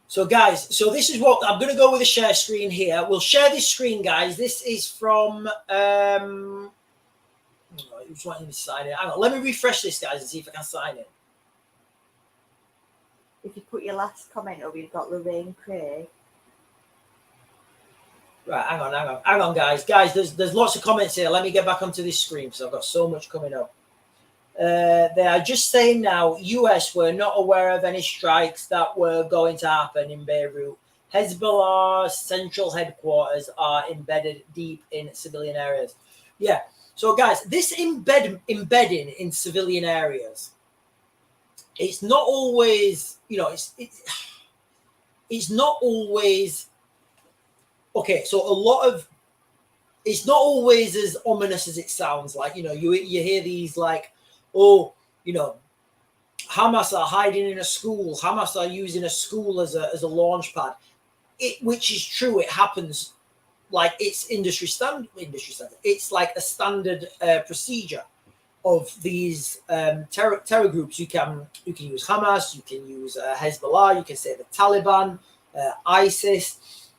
[SPEAKER 1] So, guys, so this is what I'm going to go with the share screen here. We'll share this screen, guys. This is from. Who's wanting to sign it? Hang on, let me refresh this, guys, and see if I can sign it.
[SPEAKER 2] If you put your last comment up, you've got Lorraine Craig.
[SPEAKER 1] Right, hang on, guys. Guys, there's lots of comments here. Let me get back onto this screen because I've got so much coming up. They are just saying now, US were not aware of any strikes that were going to happen in Beirut. Hezbollah's central headquarters are embedded deep in civilian areas. Yeah. So, guys, this embedding in civilian areas, it's not always, it's not always, okay, so it's not always as ominous as it sounds like. You hear these like, oh, Hamas are hiding in a school. Hamas are using a school as a launch pad, which is true. It happens. Like it's industry standard. It's like a standard procedure of these terror groups. You can use Hamas, you can use Hezbollah, you can say the Taliban, ISIS.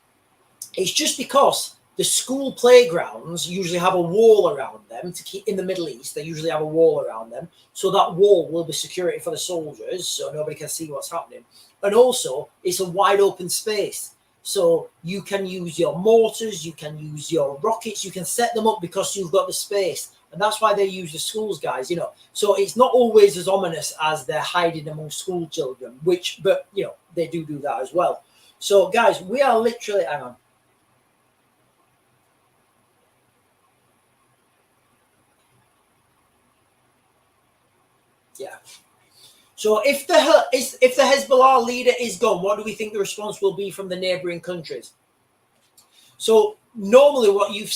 [SPEAKER 1] It's just because the school playgrounds usually have a wall around them to keep in the Middle East. They usually have a wall around them, so that wall will be security for the soldiers, so nobody can see what's happening. And also, it's a wide open space. So you can use your mortars, you can use your rockets, you can set them up because you've got the space. And that's why they use the schools, guys, So it's not always as ominous as they're hiding among school children, but they do that as well. So, guys, we are literally, hang on. Yeah. So if the Hezbollah leader is gone, what do we think the response will be from the neighboring countries? So normally what you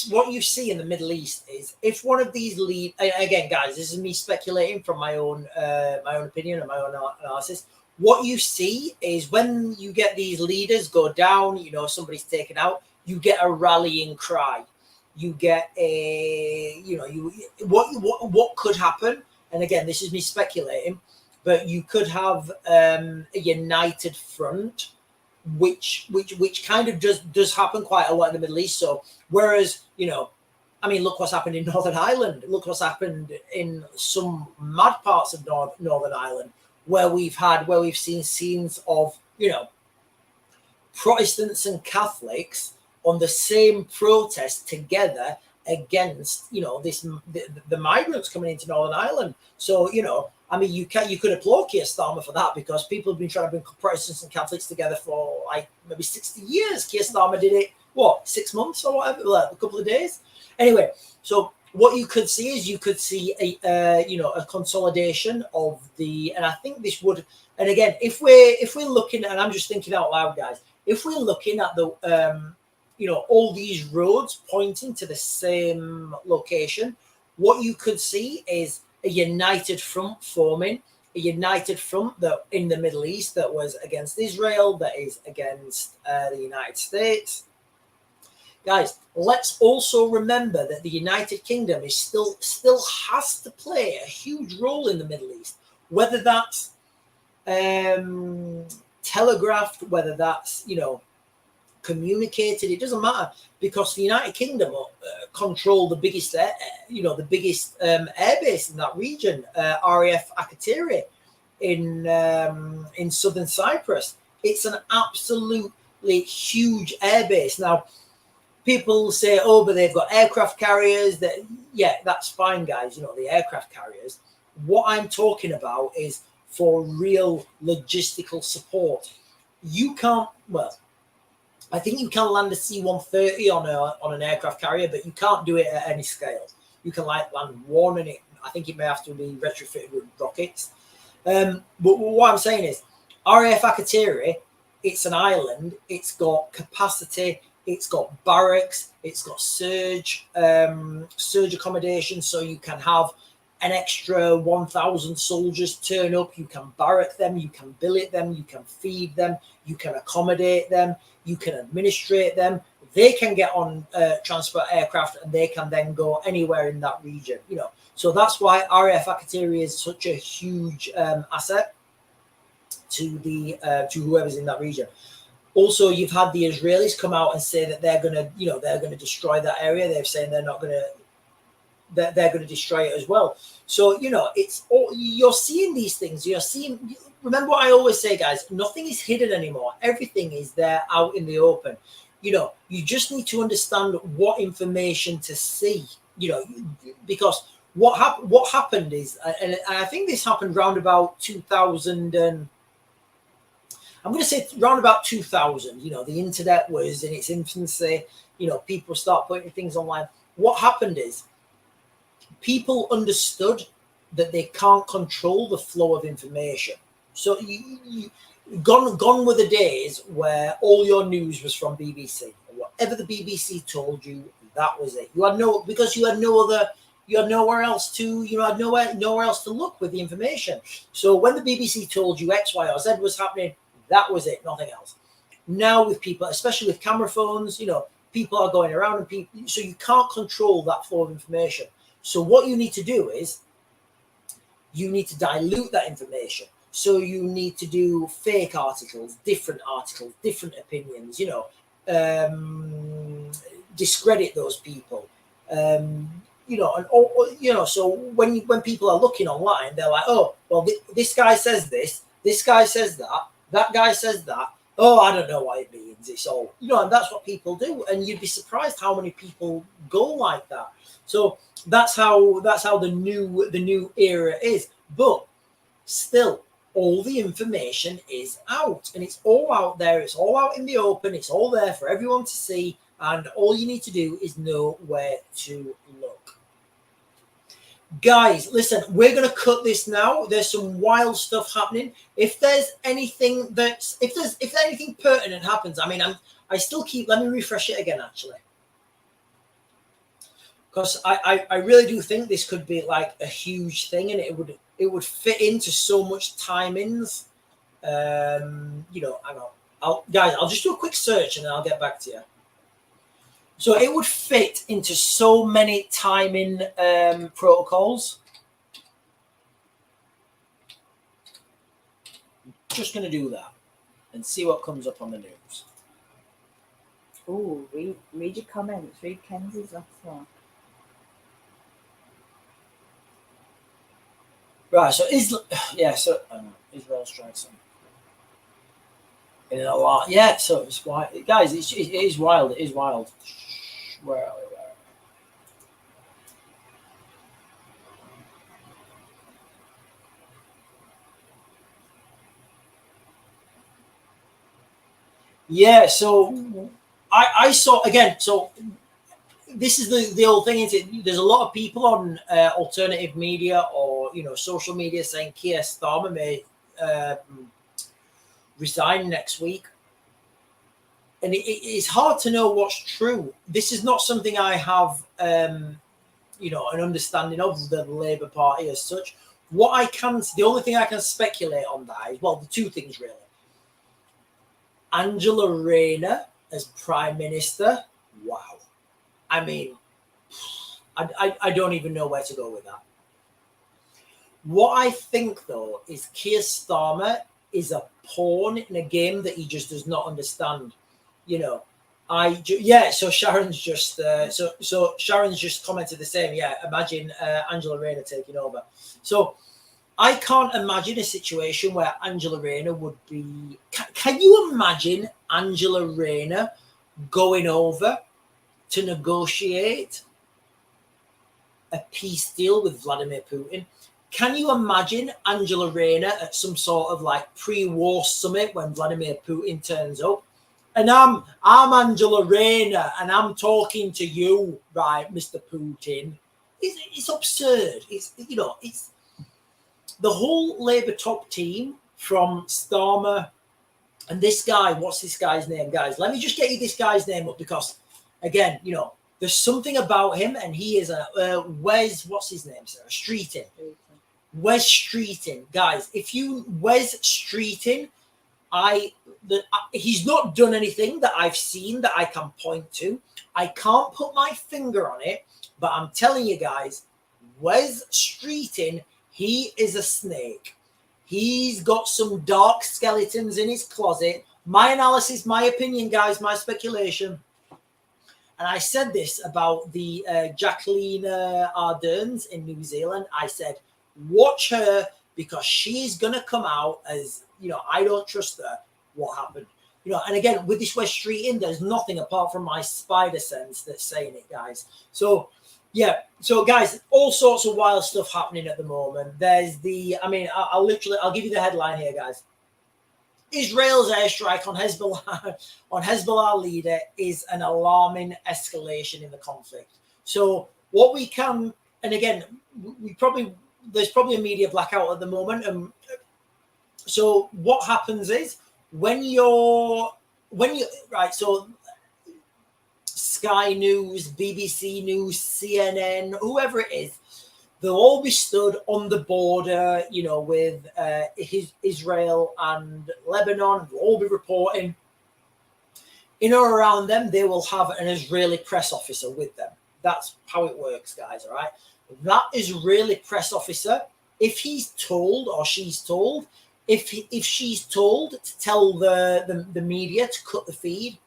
[SPEAKER 1] see in the Middle East is if one of these lead, again, guys, this is me speculating from my own opinion and my own analysis. What you see is when you get these leaders go down, you know, somebody's taken out, you get a rallying cry. You get a, you know, what could happen, and again, this is me speculating, but you could have a united front, which kind of does happen quite a lot in the Middle East. So whereas, you know, I mean, look what's happened in Northern Ireland. Look what's happened in some mad parts of Northern Ireland, where we've seen scenes of, you know, Protestants and Catholics on the same protest together against, you know, the migrants coming into Northern Ireland. So, you know, I mean, you could applaud Keir Starmer for that, because people have been trying to bring Protestants and Catholics together for like maybe 60 years. Keir Starmer did it, what, 6 months or whatever, like a couple of days. Anyway, so what you could see is a consolidation of the, and I think this would, and again, if we're looking, and I'm just thinking out loud, guys, if we're looking at the all these roads pointing to the same location, what you could see is a united front forming, a united front that in the Middle East that was against Israel, that is against the United States. Guys, let's also remember that the United Kingdom is still has to play a huge role in the Middle East, whether that's telegraphed, whether that's, you know, communicated, it doesn't matter, because the United Kingdom control the biggest airbase in that region, RAF Akrotiri in southern Cyprus. It's an absolutely huge airbase. Now, people say, oh, but they've got aircraft carriers. That, yeah, that's fine, guys. You know, the aircraft carriers. What I'm talking about is for real logistical support. You can't, well, I think you can land a C-130 on an aircraft carrier, but you can't do it at any scale. You can like land one, and I think it may have to be retrofitted with rockets. But what I'm saying is, RAF Akrotiri, it's an island. It's got capacity. It's got barracks. It's got surge accommodation, so you can have an extra 1,000 soldiers turn up. You can barrack them. You can billet them. You can feed them. You can accommodate them. You can administrate them. They can get on transport aircraft, and they can then go anywhere in that region. You know, so that's why RAF Akrotiri is such a huge asset to to whoever's in that region. Also, you've had the Israelis come out and say that they're gonna destroy that area. They're saying they're going to destroy it as well. So, you know, it's all, you're seeing these things. You're seeing. Remember what I always say, guys, nothing is hidden anymore. Everything is there out in the open. You know, you just need to understand what information to see, you know, because what happened is, and I think this happened round about 2000, and I'm going to say round about 2000, you know, the internet was in its infancy, you know, people start putting things online. What happened is people understood that they can't control the flow of information. So gone were the days where all your news was from BBC. Whatever the BBC told you, that was it. You had nowhere else to, you know, had nowhere else to look with the information. So when the BBC told you X, Y, or Z was happening, that was it, nothing else. Now with people, especially with camera phones, you know, people are going around, and so you can't control that flow of information. So what you need to do is you need to dilute that information. So you need to do fake articles, different opinions, you know, discredit those people, you know, and you know. So when people are looking online, they're like, oh, well, this guy says this guy says that guy says that. Oh, I don't know what it means. It's all, you know, and that's what people do. And you'd be surprised how many people go like that. So that's how the new era is. But still, all the information is out, and it's all out there. It's all out in the open. It's all there for everyone to see. And all you need to do is know where to look. Guys, listen, we're going to cut this now. There's some wild stuff happening. If there's anything if anything pertinent happens, I mean, I still keep, let me refresh it again, actually. because I really do think this could be like a huge thing, and it would fit into so much timings. You know, hang on, guys, I'll just do a quick search and then I'll get back to you. So it would fit into so many timing protocols. Just going to do that and see what comes up on the news.
[SPEAKER 2] Oh, read your comments. Read Kenzie's last one.
[SPEAKER 1] Right, so Israel strikes them in a lot. Yeah, so it's wild, guys. It is wild. It is wild. Where are we? Yeah, so I saw again. So this is the old thing. Is it? There's a lot of people on alternative media or social media saying Keir Starmer may resign next week, and it's hard to know what's true. This is not something I have an understanding of the Labour Party as such. The only thing I can speculate on that is, well, the two things really. Angela Rayner as Prime Minister, wow. I mean, I don't even know where to go with that. What I think, though, is Keir Starmer is a pawn in a game that he just does not understand. So Sharon's just Sharon's just commented the same. Yeah, imagine Angela Rayner taking over. So I can't imagine a situation where Angela Rayner would be. Can you imagine Angela Rayner going over to negotiate a peace deal with Vladimir Putin? Can you imagine Angela Rayner at some sort of like pre-war summit when Vladimir Putin turns up? And I'm Angela Rayner and I'm talking to you, right, Mr. Putin. It's absurd. It's the whole Labour top team from Starmer and this guy. What's this guy's name, guys? Let me just get you this guy's name up because, again, there's something about him, and he is a what's his name, sir? Streeting. Wes Streeting, guys. If you Wes Streeting, he's not done anything that I've seen that I can point to. I can't put my finger on it, but I'm telling you guys, Wes Streeting, he is a snake. He's got some dark skeletons in his closet. My analysis, my opinion, guys, my speculation. And I said this about the Jacqueline Ardern's in New Zealand. I said, watch her because she's going to come out as, I don't trust her. What happened? And again, with this West Streeting, there's nothing apart from my spider sense that's saying it, guys. So, yeah. So, guys, all sorts of wild stuff happening at the moment. There's I'll give you the headline here, guys. Israel's airstrike on Hezbollah leader is an alarming escalation in the conflict. So what we can, and again, there's probably a media blackout at the moment. So what happens is when you so Sky News, BBC News, CNN, whoever it is, they'll all be stood on the border, with Israel and Lebanon. They'll all be reporting. In or around them, they will have an Israeli press officer with them. That's how it works, guys, all right? That Israeli press officer, if he's told or she's told, if she's told to tell the media to cut the feed,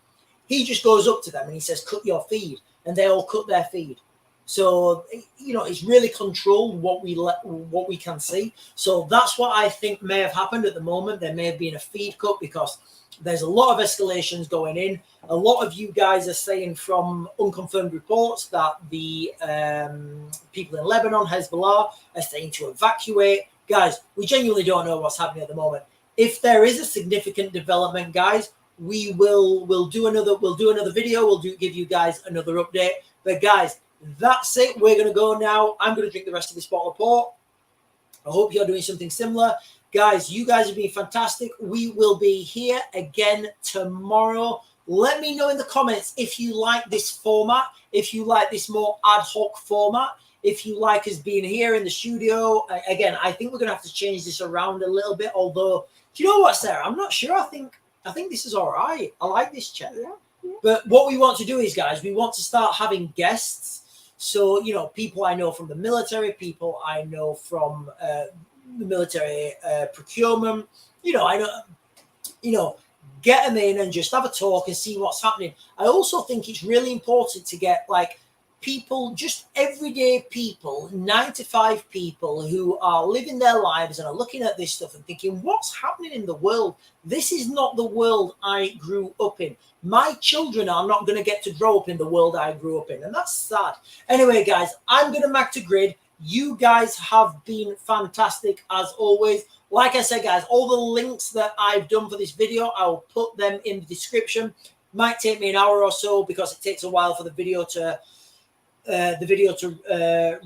[SPEAKER 1] he just goes up to them and he says, cut your feed. And they all cut their feed. So, it's really controlled what we can see. So that's what I think may have happened at the moment. There may have been a feed cut because there's a lot of escalations going in. A lot of you guys are saying from unconfirmed reports that the people in Lebanon, Hezbollah, are saying to evacuate. Guys, we genuinely don't know what's happening at the moment. If there is a significant development, guys, we'll do another video. We'll give you guys another update. But guys, that's it. We're going to go now. I'm going to drink the rest of this bottle of port. I hope you're doing something similar. Guys, you guys have been fantastic. We will be here again tomorrow. Let me know in the comments if you like this format, if you like this more ad hoc format, if you like us being here in the studio. Again, I think we're going to have to change this around a little bit. Although, do you know what, Sarah? I'm not sure. I think this is all right. I like this chat.
[SPEAKER 2] Yeah.
[SPEAKER 1] But what we want to do is, guys, we want to start having guests. So, you know, people I know from the military, people I know from the military procurement, get them in and just have a talk and see what's happening. I also think it's really important to get like people, just everyday people, 9 to 5 people who are living their lives and are looking at this stuff and thinking, what's happening in the world? This is not the world I grew up in. My children are not going to get to grow up in the world I grew up in. And that's sad. Anyway, guys, I'm going to Mac to Grid. You guys have been fantastic as always. Like I said, guys, all the links that I've done for this video, I'll put them in the description. Might take me an hour or so because it takes a while for the video to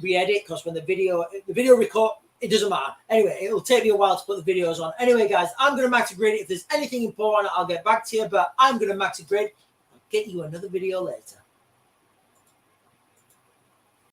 [SPEAKER 1] re-edit, because when the video record, it doesn't matter. Anyway, it'll take me a while to put the videos on. Anyway, guys, I'm going to Max Grid. If there's anything important, I'll get back to you, but I'm going to Max Grid. I'll get you another video later.